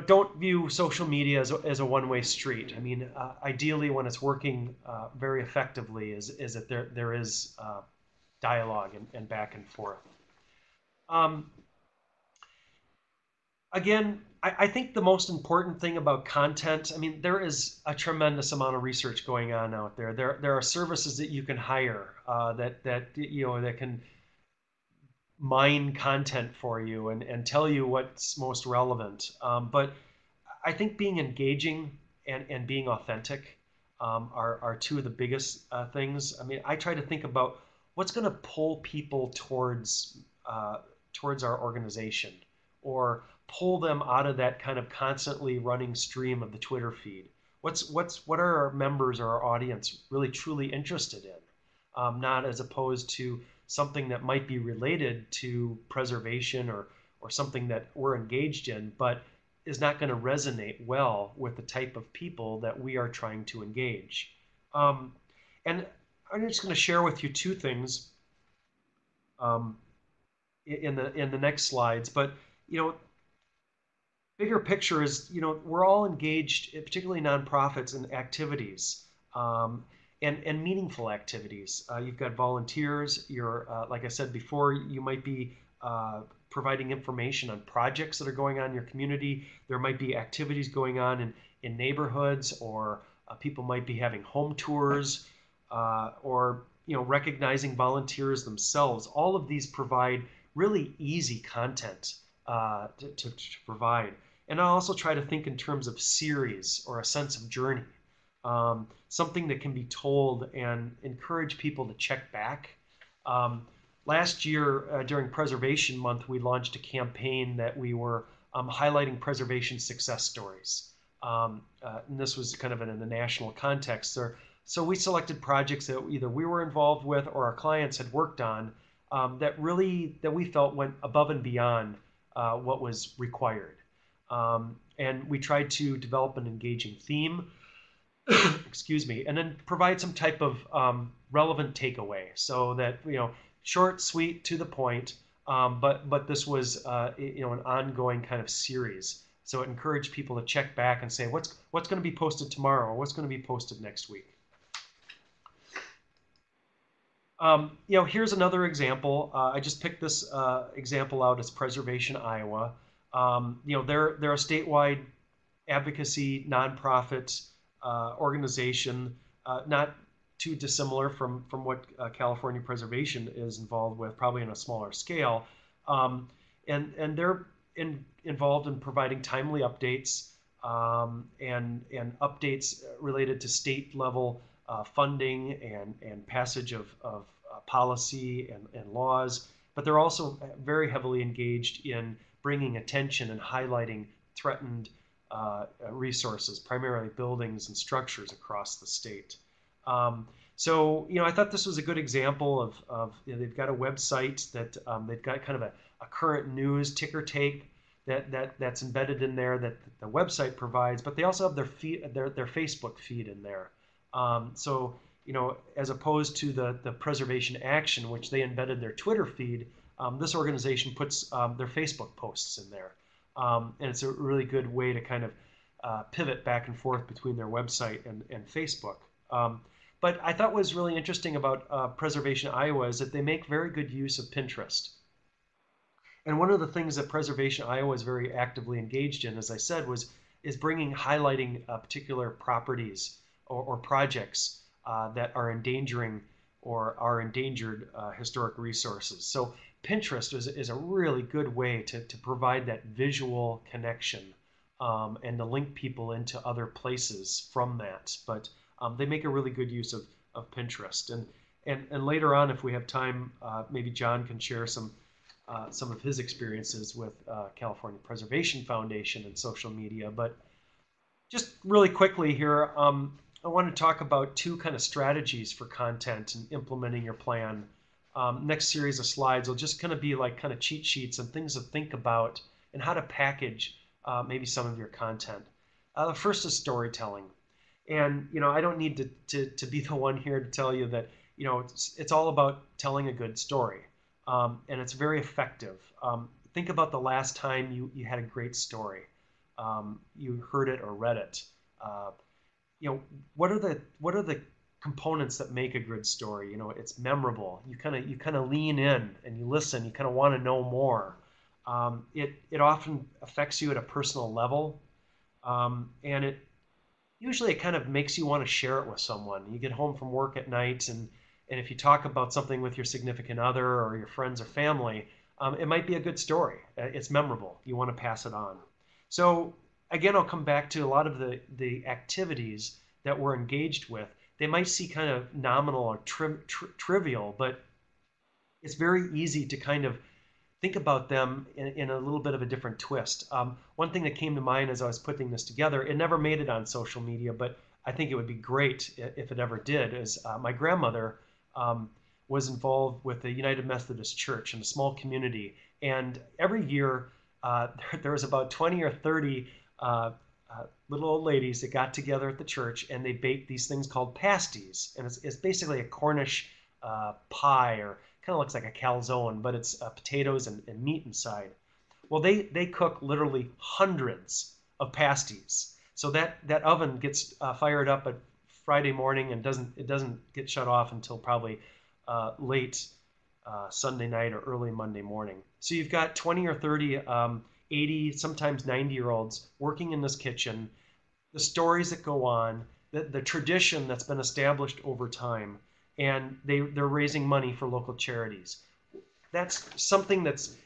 don't view social media as a one-way street. I mean, ideally, when it's working very effectively, is that there is dialogue and back and forth. Again, I think the most important thing about content, I mean, there is a tremendous amount of research going on out there. There are services that you can hire that can mine content for you and tell you what's most relevant. But I think being engaging and being authentic are two of the biggest things. I mean, I try to think about what's going to pull people towards our organization, or pull them out of that kind of constantly running stream of the Twitter feed. What are our members or our audience really truly interested in? Not as opposed to something that might be related to preservation or something that we're engaged in, but is not going to resonate well with the type of people that we are trying to engage. And I'm just going to share with you two things in the next slides. But bigger picture is we're all engaged, particularly nonprofits, in activities. And meaningful activities. You've got volunteers. You're, like I said before, you might be providing information on projects that are going on in your community. There might be activities going on in neighborhoods, or people might be having home tours, or recognizing volunteers themselves. All of these provide really easy content to provide. And I also try to think in terms of series or a sense of journey. Something that can be told and encourage people to check back. Last year, during Preservation Month, we launched a campaign that we were highlighting preservation success stories. And this was kind of in a national context. So we selected projects that either we were involved with or our clients had worked on that we felt went above and beyond what was required. And we tried to develop an engaging theme, excuse me, and then provide some type of relevant takeaway, so that short, sweet, to the point. But this was an ongoing kind of series, so it encouraged people to check back and say what's going to be posted tomorrow, or what's going to be posted next week. Here's another example. I just picked this example out as Preservation Iowa. They're a statewide advocacy nonprofit organization, not too dissimilar from what California Preservation is involved with, probably on a smaller scale. And they're involved in providing timely updates and updates related to state level funding and passage of policy and laws, but they're also very heavily engaged in bringing attention and highlighting threatened resources, primarily buildings and structures across the state. So, I thought this was a good example of they've got a website that they've got kind of a current news ticker tape that's embedded in there that the website provides, but they also have their Facebook feed in there. So, as opposed to the Preservation Action, which they embedded their Twitter feed, this organization puts their Facebook posts in there. And it's a really good way to kind of pivot back and forth between their website and Facebook. But I thought what was really interesting about Preservation Iowa is that they make very good use of Pinterest. And one of the things that Preservation Iowa is very actively engaged in, as I said, is highlighting particular properties or projects that are endangering or are endangered historic resources. So Pinterest is a really good way to provide that visual connection and to link people into other places from that. But they make a really good use of Pinterest. And later on, if we have time, maybe John can share some of his experiences with California Preservation Foundation and social media. But just really quickly here, I want to talk about two kind of strategies for content and implementing your plan. Next series of slides will just kind of be like kind of cheat sheets and things to think about and how to package maybe some of your content. The first is storytelling. And, I don't need to be the one here to tell you that, it's all about telling a good story. And it's very effective. Think about the last time you had a great story. You heard it or read it. What are the components that make a good story? It's memorable. You kind of lean in and you listen. You kind of want to know more. It often affects you at a personal level, and it kind of makes you want to share it with someone. You get home from work at night, and if you talk about something with your significant other or your friends or family, it might be a good story. It's memorable. You want to pass it on. So again, I'll come back to a lot of the activities that we're engaged with. They might seem kind of nominal or trivial, but it's very easy to kind of think about them in a little bit of a different twist. One thing that came to mind as I was putting this together, it never made it on social media, but I think it would be great if it ever did, is my grandmother was involved with the United Methodist Church in a small community. And every year there was about 20 or 30 little old ladies that got together at the church, and they baked these things called pasties. And it's basically a Cornish pie, or kind of looks like a calzone, but it's potatoes and meat inside. Well, they cook literally hundreds of pasties. So that oven gets fired up at Friday morning and it doesn't get shut off until probably late Sunday night or early Monday morning. So you've got 20 or 30, 80, sometimes 90-year-olds working in this kitchen, the stories that go on, the tradition that's been established over time, and they're raising money for local charities. That's something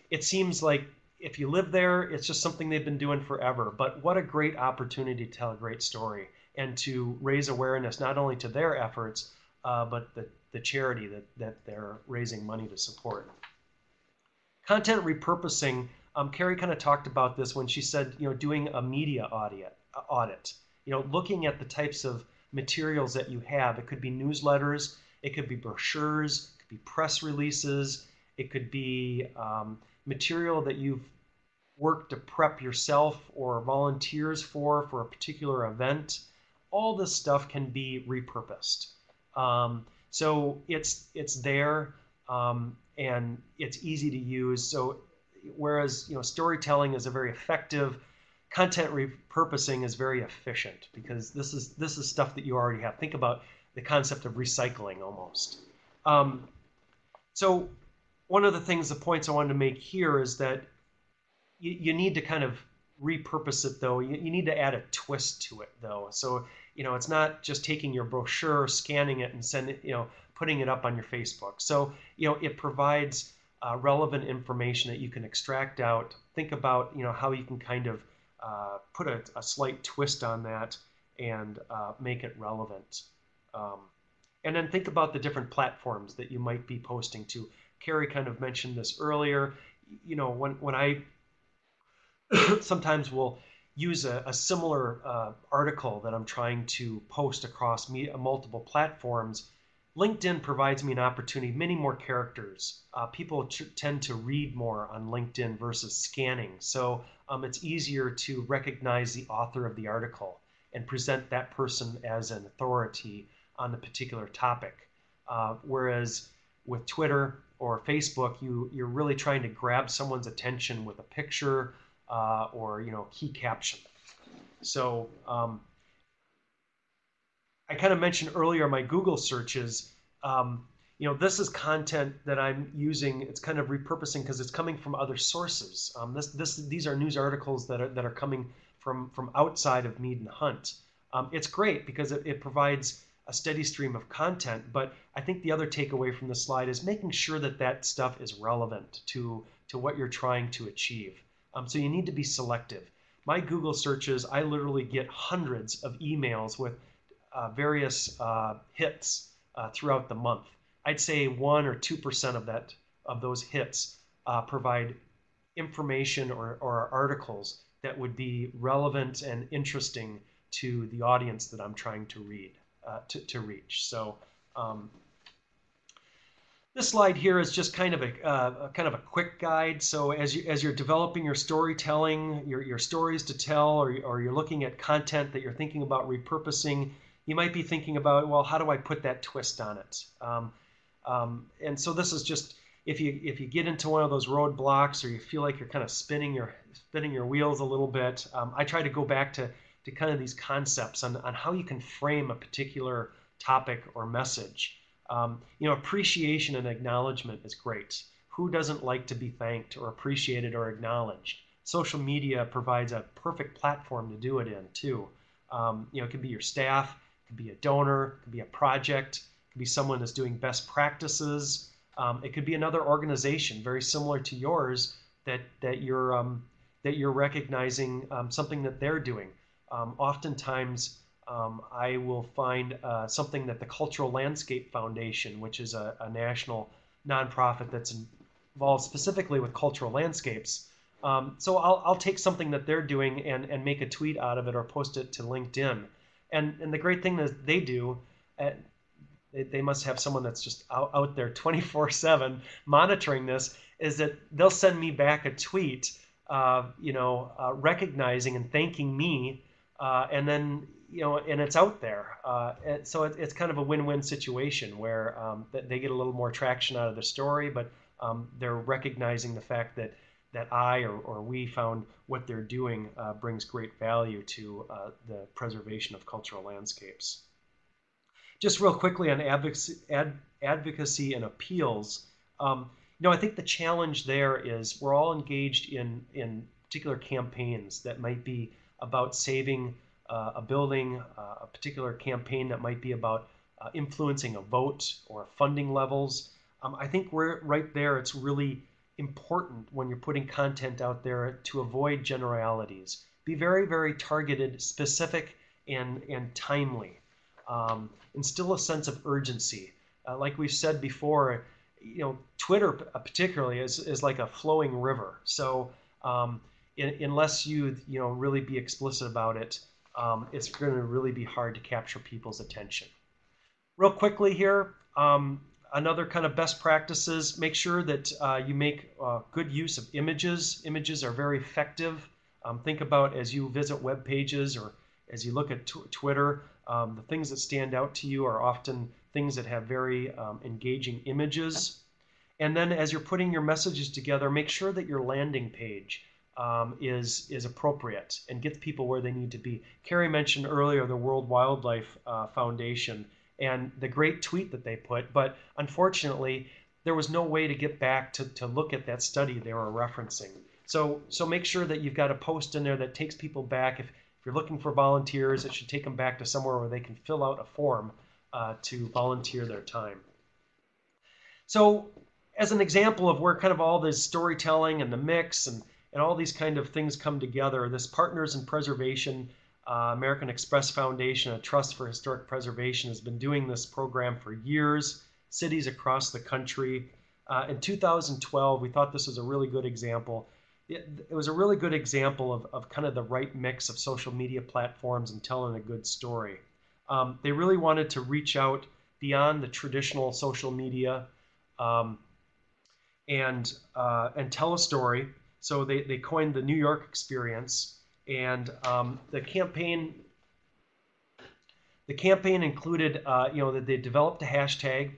it seems like if you live there, it's just something they've been doing forever. But what a great opportunity to tell a great story and to raise awareness not only to their efforts, but the charity that they're raising money to support. Content repurposing, Kary kind of talked about this when she said, doing a media audit, looking at the types of materials that you have. It could be newsletters, it could be brochures, it could be press releases, it could be material that you've worked to prep yourself or volunteers for a particular event. All this stuff can be repurposed. So it's there and it's easy to use. So whereas storytelling is a very effective, content repurposing is very efficient, because this is stuff that you already have. Think about the concept of recycling almost. So one of the points I wanted to make here is that you need to kind of repurpose it, though. You need to add a twist to it, though. So it's not just taking your brochure, scanning it, and putting it up on your Facebook. So it provides relevant information that you can extract out. Think about how you can kind of put a slight twist on that and make it relevant. And then think about the different platforms that you might be posting to. Kary kind of mentioned this earlier. You know, when I sometimes will use a similar article that I'm trying to post across multiple platforms, LinkedIn provides me an opportunity, many more characters. People tend to read more on LinkedIn versus scanning. So it's easier to recognize the author of the article and present that person as an authority on the particular topic. Whereas with Twitter or Facebook, you're really trying to grab someone's attention with a picture or key caption. So I kind of mentioned earlier my Google searches. This is content that I'm using. It's kind of repurposing because it's coming from other sources. These are news articles that are coming from outside of Mead and Hunt. It's great because it provides a steady stream of content. But I think the other takeaway from the slide is making sure that that stuff is relevant to what you're trying to achieve. So you need to be selective. My Google searches, I literally get hundreds of emails with various hits throughout the month. I'd say 1 or 2% of those hits provide information or articles that would be relevant and interesting to the audience that I'm trying to reach. So this slide here is just kind of a quick guide. So as you're developing your storytelling, your stories to tell, or you're looking at content that you're thinking about repurposing, you might be thinking about, well, how do I put that twist on it? And so this is just, if you get into one of those roadblocks or you feel like you're kind of spinning your wheels a little bit, I try to go back to kind of these concepts on how you can frame a particular topic or message. Appreciation and acknowledgement is great. Who doesn't like to be thanked or appreciated or acknowledged? Social media provides a perfect platform to do it in too. It could be your staff, it could be a donor, it could be a project, it could be someone that's doing best practices. It could be another organization very similar to yours that you're recognizing something that they're doing. Oftentimes, I will find something that the Cultural Landscape Foundation, which is a national nonprofit that's involved specifically with cultural landscapes. So I'll take something that they're doing and make a tweet out of it or post it to LinkedIn. And the great thing that they do, they must have someone that's just out there 24/7 monitoring this, is that they'll send me back a tweet, recognizing and thanking me, and then and it's out there. And so it's kind of a win-win situation where they get a little more traction out of the story, but they're recognizing the fact that I or we found what they're doing brings great value to the preservation of cultural landscapes. Just real quickly on advocacy and appeals, I think the challenge there is we're all engaged in particular campaigns that might be about saving a building, a particular campaign that might be about influencing a vote or funding levels. I think we're right there. It's really important when you're putting content out there to avoid generalities. Be very, very targeted, specific, and timely. Instill a sense of urgency. Like we've said before, Twitter particularly is like a flowing river. So unless you really be explicit about it, it's going to really be hard to capture people's attention. Real quickly here, another kind of best practices, make sure that you make good use of images. Images are very effective. Think about as you visit web pages or as you look at Twitter, the things that stand out to you are often things that have very engaging images. And then as you're putting your messages together, make sure that your landing page is appropriate and gets people where they need to be. Kary mentioned earlier the World Wildlife Foundation and the great tweet that they put, but unfortunately there was no way to get back to look at that study they were referencing. So make sure that you've got a post in there that takes people back. If you're looking for volunteers, it should take them back to somewhere where they can fill out a form to volunteer their time. So as an example of where kind of all this storytelling and the mix and all these kind of things come together, this Partners in Preservation American Express Foundation, a trust for historic preservation, has been doing this program for years. Cities across the country In 2012, we thought this was a really good example. It was a really good example of kind of the right mix of social media platforms and telling a good story. They really wanted to reach out beyond the traditional social media and tell a story. So they coined the New York experience, and the campaign included that they developed a hashtag.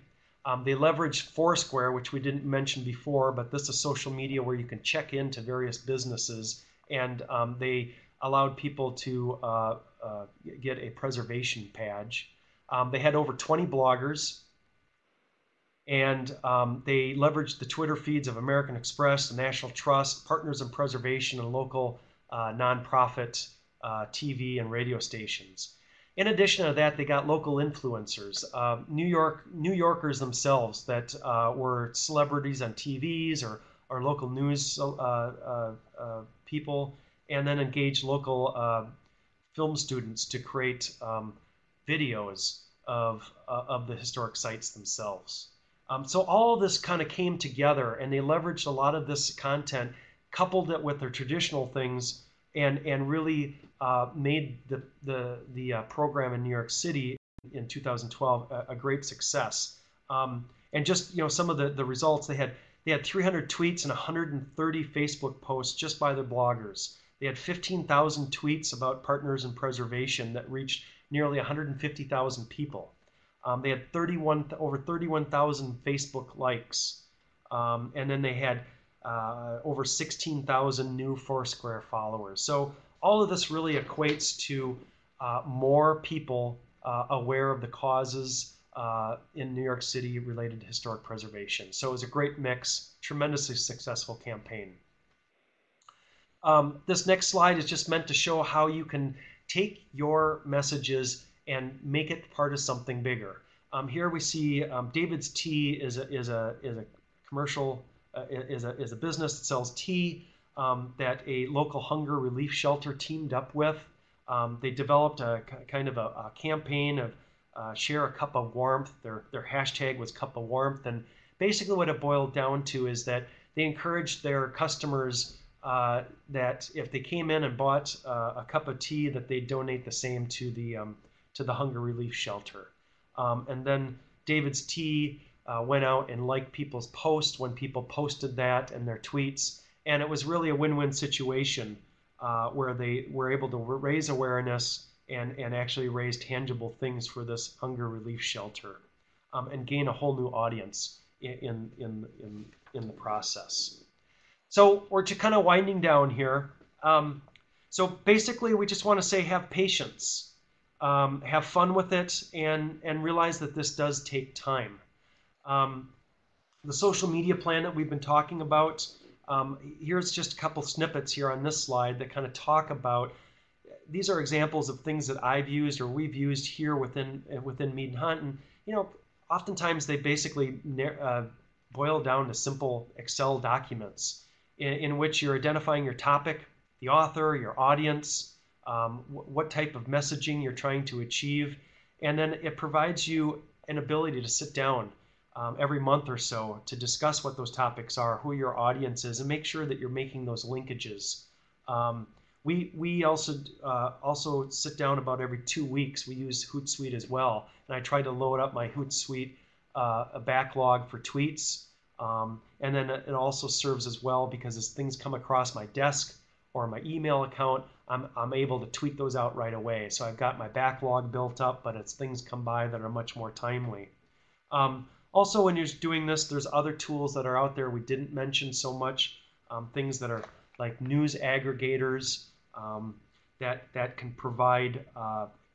They leveraged Foursquare, which we didn't mention before, but this is social media where you can check into various businesses, and they allowed people to get a preservation badge. They had over 20 bloggers, and they leveraged the Twitter feeds of American Express, the National Trust, Partners in Preservation, and local nonprofit TV and radio stations. In addition to that, they got local influencers, New Yorkers themselves that were celebrities on TVs or local news people, and then engaged local film students to create videos of the historic sites themselves. So all of this kind of came together, and they leveraged a lot of this content, coupled it with their traditional things, and really made the program in New York City in 2012 a great success. And just some of the results, they had 300 tweets and 130 Facebook posts just by the bloggers. They had 15,000 tweets about Partners in Preservation that reached nearly 150,000 people. They had over 31,000 Facebook likes, and then they had over 16,000 new Foursquare followers. So all of this really equates to more people aware of the causes in New York City related to historic preservation. So it was a great mix, tremendously successful campaign. This next slide is just meant to show how you can take your messages and make it part of something bigger. Here we see David's Tea is a commercial, is a business that sells tea that a local hunger relief shelter teamed up with. They developed a kind of a campaign of share a cup of warmth. Their hashtag was Cup of Warmth, and basically what it boiled down to is that they encouraged their customers that if they came in and bought a cup of tea, that they donate the same to the hunger relief shelter. And then David's Tea went out and liked people's posts when people posted that and their tweets, and it was really a win-win situation where they were able to raise awareness and actually raise tangible things for this hunger relief shelter and gain a whole new audience in the process. So we're kind of winding down here. So basically, we just want to say have patience. Have fun with it, and realize that this does take time. The social media plan that we've been talking about, here's just a couple snippets here on this slide that kind of talk about, these are examples of things that I've used or we've used here within Mead and Hunt, and oftentimes they basically boil down to simple Excel documents in which you're identifying your topic, the author, your audience, what type of messaging you're trying to achieve, and then it provides you an ability to sit down every month or so to discuss what those topics are, who your audience is, and make sure that you're making those linkages. We also sit down about every 2 weeks. We use Hootsuite as well, and I try to load up my Hootsuite a backlog for tweets, and then it also serves as well because as things come across my desk or my email account, I'm able to tweet those out right away. So I've got my backlog built up, but it's things come by that are much more timely. Also, when you're doing this, there's other tools that are out there we didn't mention so much, things that are like news aggregators that can provide,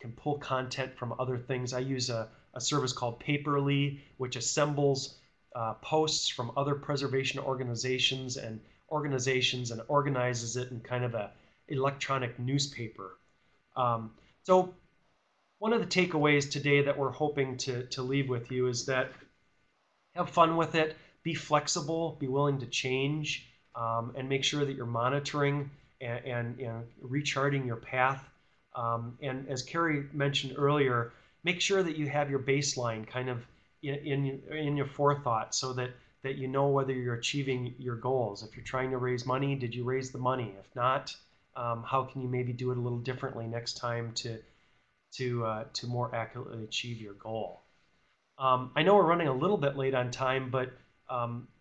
can pull content from other things. I use a service called Paperly, which assembles posts from other preservation organizations and organizes it in kind of a electronic newspaper. So one of the takeaways today that we're hoping to leave with you is that have fun with it, be flexible, be willing to change, and make sure that you're monitoring and recharting your path. And as Kary mentioned earlier, make sure that you have your baseline kind of in your forethought so that that you know whether you're achieving your goals. If you're trying to raise money, did you raise the money? If not, how can you maybe do it a little differently next time to more accurately achieve your goal? I know we're running a little bit late on time, but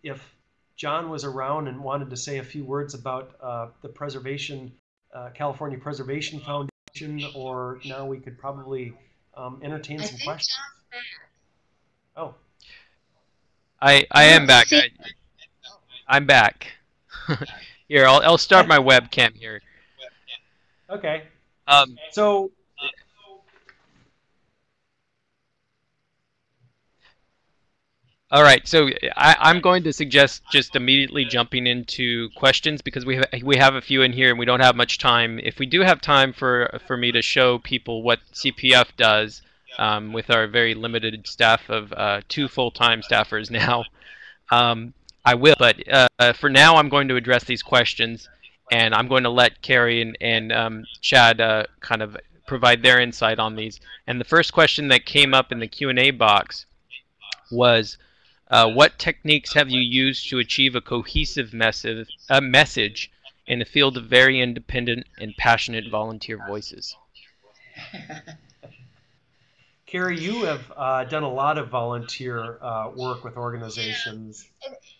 if John was around and wanted to say a few words about the California Preservation Foundation, or now we could probably entertain some questions. John's back. Oh. I am back. I'm back. Here, I'll start my webcam here. Okay. So. All right, so I'm going to suggest just immediately jumping into questions because we have a few in here and we don't have much time. If we do have time for me to show people what CPF does with our very limited staff of 2 full-time staffers now, I will. But for now, I'm going to address these questions, and I'm going to let Kary and Chad kind of provide their insight on these. And the first question that came up in the Q&A box was, what techniques have you used to achieve a cohesive message in a field of very independent and passionate volunteer voices? Kary, you have done a lot of volunteer work with organizations.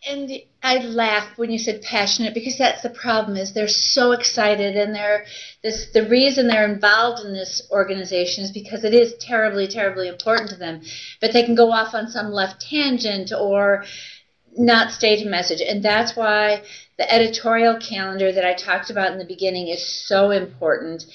And I laughed when you said passionate, because that's the problem, is they're so excited, and the reason they're involved in this organization is because it is terribly, terribly important to them. But they can go off on some left tangent or not state a message. And that's why the editorial calendar that I talked about in the beginning is so important,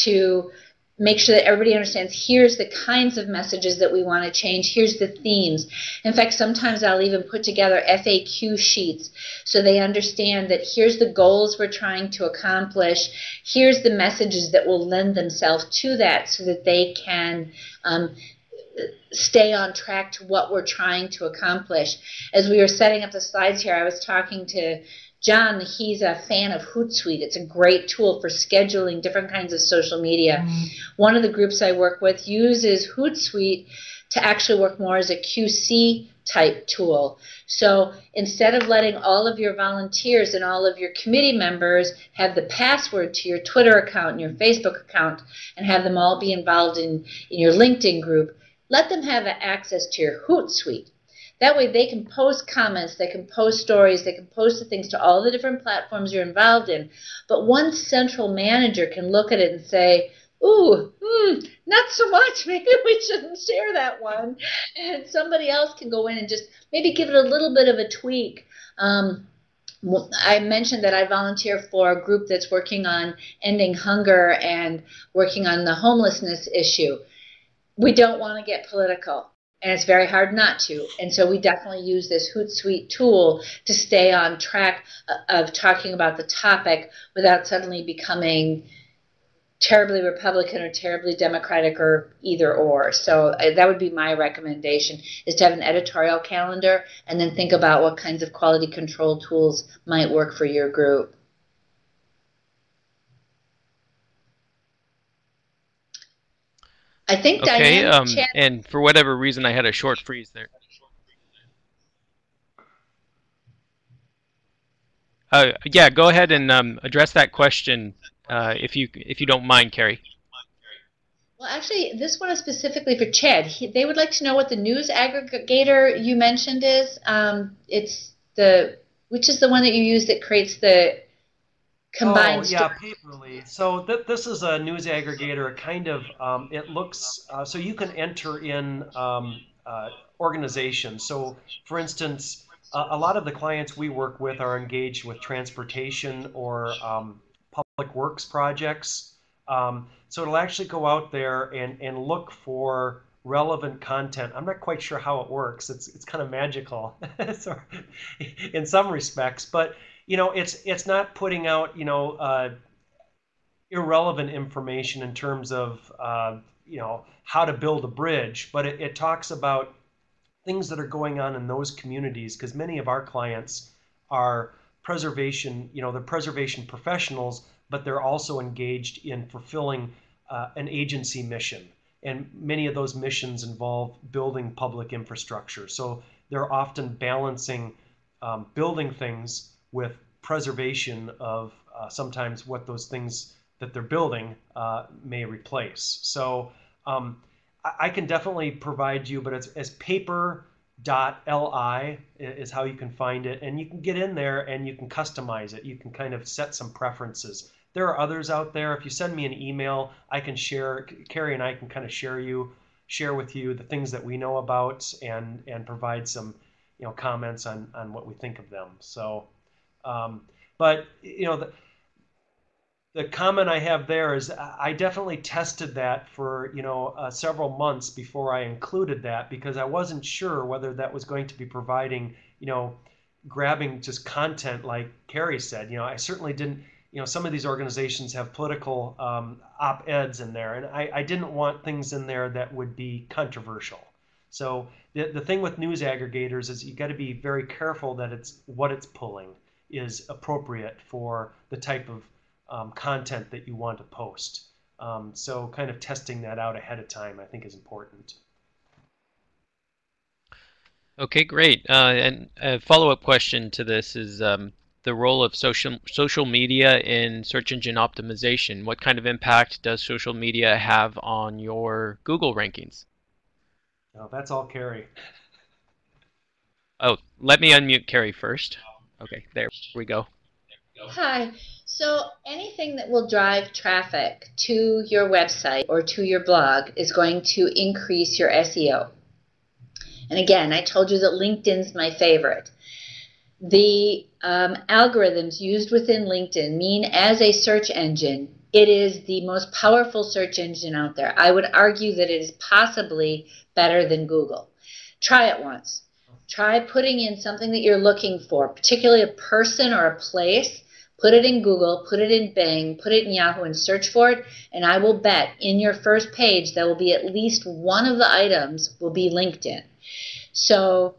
to make sure that everybody understands, here's the kinds of messages that we want to change, here's the themes. In fact, sometimes I'll even put together FAQ sheets so they understand that here's the goals we're trying to accomplish, here's the messages that will lend themselves to that so that they can stay on track to what we're trying to accomplish. As we were setting up the slides here, I was talking to John. He's a fan of Hootsuite. It's a great tool for scheduling different kinds of social media. One of the groups I work with uses Hootsuite to actually work more as a QC type tool. So instead of letting all of your volunteers and all of your committee members have the password to your Twitter account and your Facebook account and have them all be involved in your LinkedIn group, let them have access to your Hootsuite. That way they can post comments, they can post stories, they can post the things to all the different platforms you're involved in. But one central manager can look at it and say, ooh, not so much, maybe we shouldn't share that one. And somebody else can go in and just maybe give it a little bit of a tweak. I mentioned that I volunteer for a group that's working on ending hunger and working on the homelessness issue. We don't want to get political. And it's very hard not to. And so we definitely use this Hootsuite tool to stay on track of talking about the topic without suddenly becoming terribly Republican or terribly Democratic or either or. So that would be my recommendation, is to have an editorial calendar and then think about what kinds of quality control tools might work for your group. I think okay, Diane, and for whatever reason I had a short freeze there. Yeah, go ahead and address that question if you don't mind, Kary. Well, actually, this one is specifically for Chad. They would like to know what the news aggregator you mentioned is. Which is the one that you use that creates the combined yeah, Paperly. So this is a news aggregator. It kind of it looks so you can enter in organizations. So, for instance, a lot of the clients we work with are engaged with transportation or public works projects. So it'll actually go out there and look for relevant content. I'm not quite sure how it works. It's kind of magical so, in some respects, but you know, it's not putting out, you know, irrelevant information in terms of, you know, how to build a bridge, but it talks about things that are going on in those communities, because many of our clients are preservation, you know, they're preservation professionals, but they're also engaged in fulfilling an agency mission. And many of those missions involve building public infrastructure. So they're often balancing building things with preservation of sometimes what those things that they're building may replace. So I can definitely provide you, but it's paper.li is how you can find it, and you can get in there and you can customize it. You can kind of set some preferences. There are others out there. If you send me an email, I can share, Kary and I can kind of share with you the things that we know about and provide some comments on what we think of them. So but the comment I have there is I definitely tested that for several months before I included that, because I wasn't sure whether that was going to be providing grabbing just content like Kary said. I certainly didn't. Some of these organizations have political op-eds in there, and I didn't want things in there that would be controversial. So the thing with news aggregators is you got to be very careful that what it's pulling is appropriate for the type of content that you want to post. So kind of testing that out ahead of time, I think, is important. Okay, great. And a follow-up question to this is the role of social media in search engine optimization. What kind of impact does social media have on your Google rankings? Oh, that's all Kary. Oh, let me unmute Kary first. Okay, there we go. Hi. So anything that will drive traffic to your website or to your blog is going to increase your SEO. And again, I told you that LinkedIn's my favorite. The algorithms used within LinkedIn mean as a search engine, it is the most powerful search engine out there. I would argue that it is possibly better than Google. Try it once. Try putting in something that you're looking for, particularly a person or a place. Put it in Google, put it in Bing, put it in Yahoo, and search for it, and I will bet in your first page there will be at least one of the items will be LinkedIn. So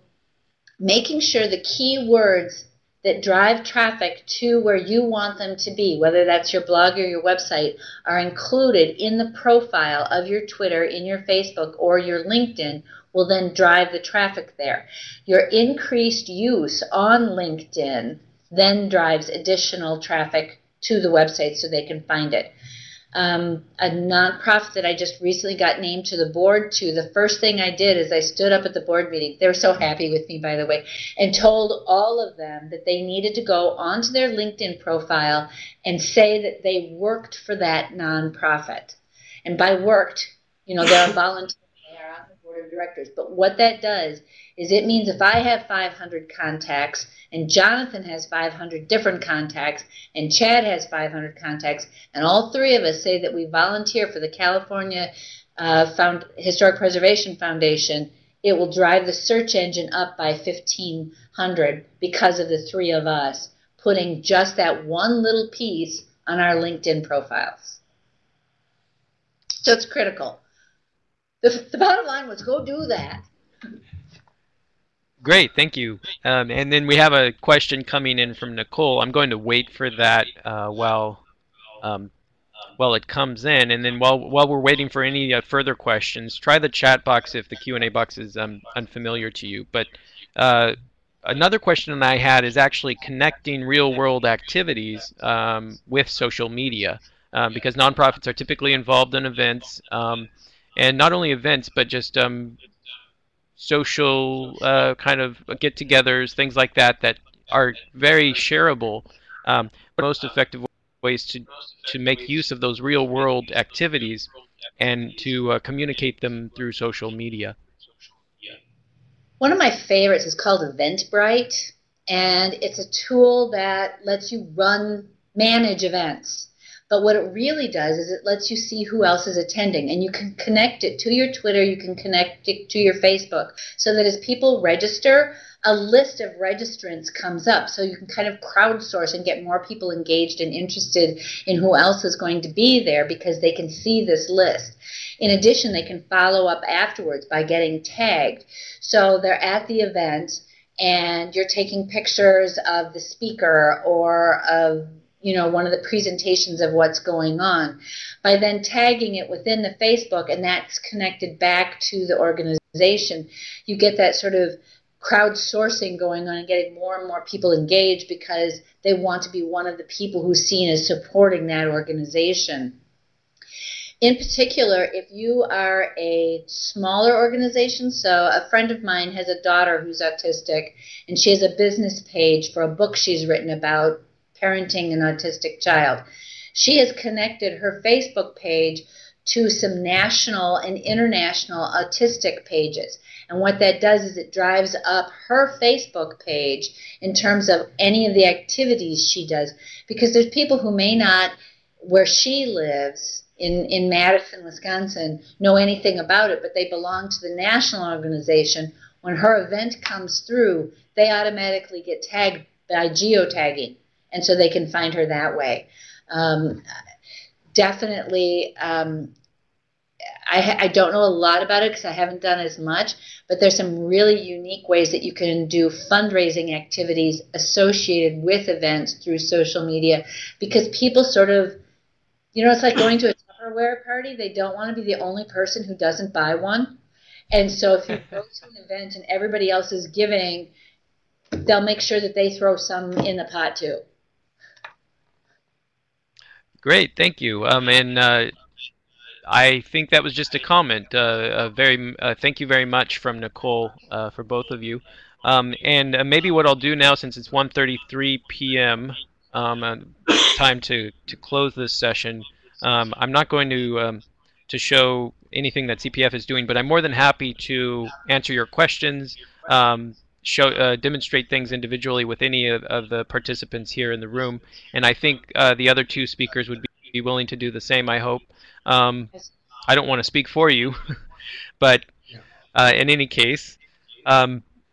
making sure the keywords that drive traffic to where you want them to be, whether that's your blog or your website, are included in the profile of your Twitter, in your Facebook, or your LinkedIn, will then drive the traffic there. Your increased use on LinkedIn then drives additional traffic to the website so they can find it. A nonprofit that I just recently got named to the board to, the first thing I did is I stood up at the board meeting. They were so happy with me, by the way, and told all of them that they needed to go onto their LinkedIn profile and say that they worked for that nonprofit. And by worked, they're a volunteer. They are on the board of directors. But what that does is it means if I have 500 contacts and Jonathan has 500 different contacts and Chad has 500 contacts and all three of us say that we volunteer for the California Historic Preservation Foundation, it will drive the search engine up by 1,500 because of the three of us putting just that one little piece on our LinkedIn profiles. So it's critical. The bottom line was go do that. Great, thank you. And then we have a question coming in from Nicole. I'm going to wait for that while it comes in, and then while we're waiting for any further questions, try the chat box if the Q&A box is unfamiliar to you. But another question that I had is actually connecting real-world activities with social media, because nonprofits are typically involved in events, and not only events, but just social kind of get-togethers, things like that, that are very shareable. Most effective ways to make use of those real-world activities and to communicate them through social media. One of my favorites is called Eventbrite, and it's a tool that lets you manage events. But what it really does is it lets you see who else is attending, and you can connect it to your Twitter, you can connect it to your Facebook, so that as people register, a list of registrants comes up, so you can kind of crowdsource and get more people engaged and interested in who else is going to be there because they can see this list. In addition, they can follow up afterwards by getting tagged. So they're at the event, and you're taking pictures of the speaker or of one of the presentations of what's going on. By then tagging it within the Facebook, and that's connected back to the organization, you get that sort of crowdsourcing going on and getting more and more people engaged because they want to be one of the people who's seen as supporting that organization. In particular, if you are a smaller organization, so a friend of mine has a daughter who's autistic, and she has a business page for a book she's written about parenting an autistic child. She has connected her Facebook page to some national and international autistic pages. And what that does is it drives up her Facebook page in terms of any of the activities she does. Because there's people who may not, where she lives, in Madison, Wisconsin, know anything about it, but they belong to the national organization. When her event comes through, they automatically get tagged by geotagging, and so they can find her that way. Definitely, I don't know a lot about it because I haven't done as much, but there's some really unique ways that you can do fundraising activities associated with events through social media, because people sort of, you know, it's like going to a Tupperware party. They don't want to be the only person who doesn't buy one. And so if you go to an event and everybody else is giving, they'll make sure that they throw some in the pot too. Great, thank you. I think that was just a comment. Thank you very much from Nicole for both of you. Maybe what I'll do now, since it's 1:33 p.m., time to close this session. I'm not going to show anything that CPF is doing, but I'm more than happy to answer your questions, demonstrate things individually with any of the participants here in the room, and I think the other two speakers would be willing to do the same, I hope. I don't want to speak for you, but in any case,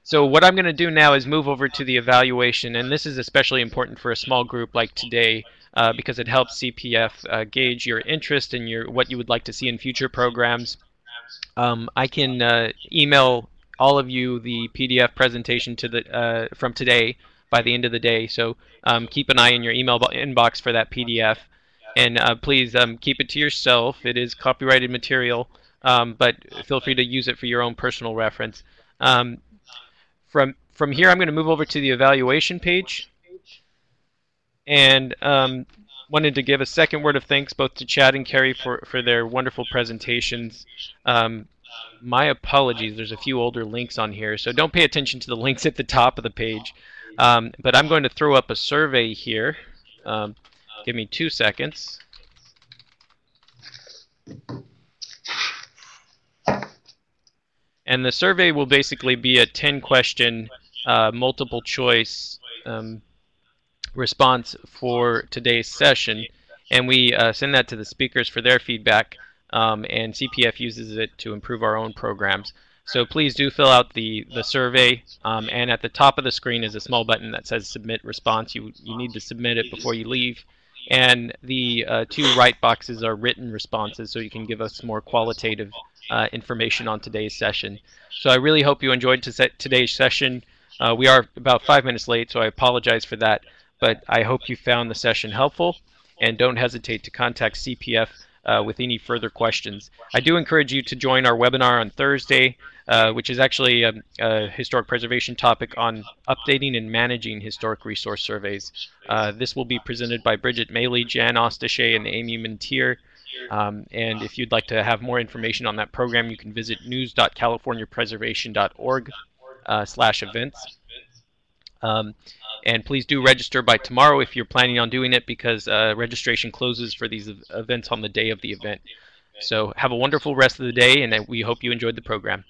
so what I'm going to do now is move over to the evaluation, and this is especially important for a small group like today because it helps CPF gauge your interest and what you would like to see in future programs. I can email all of you the PDF presentation from today by the end of the day, so keep an eye in your email inbox for that PDF. And please keep it to yourself. It is copyrighted material, but feel free to use it for your own personal reference. From here, I'm going to move over to the evaluation page. And wanted to give a second word of thanks both to Chad and Kary for their wonderful presentations. My apologies, there's a few older links on here, so don't pay attention to the links at the top of the page. But I'm going to throw up a survey here. Give me 2 seconds. And the survey will basically be a 10-question multiple choice response for today's session. And we send that to the speakers for their feedback, and CPF uses it to improve our own programs. So please do fill out the survey, and at the top of the screen is a small button that says Submit Response. You need to submit it before you leave. And the two right boxes are written responses, so you can give us more qualitative information on today's session. So I really hope you enjoyed today's session. We are about 5 minutes late, so I apologize for that. But I hope you found the session helpful, and don't hesitate to contact CPF with any further questions. I do encourage you to join our webinar on Thursday, which is actually a historic preservation topic on updating and managing historic resource surveys. This will be presented by Bridget Maley, Jan Ostachet, and Amy Mintier. And if you'd like to have more information on that program, you can visit news.californiapreservation.org/events. And please do register by tomorrow if you're planning on doing it, because registration closes for these events on the day of the event. So have a wonderful rest of the day, and we hope you enjoyed the program.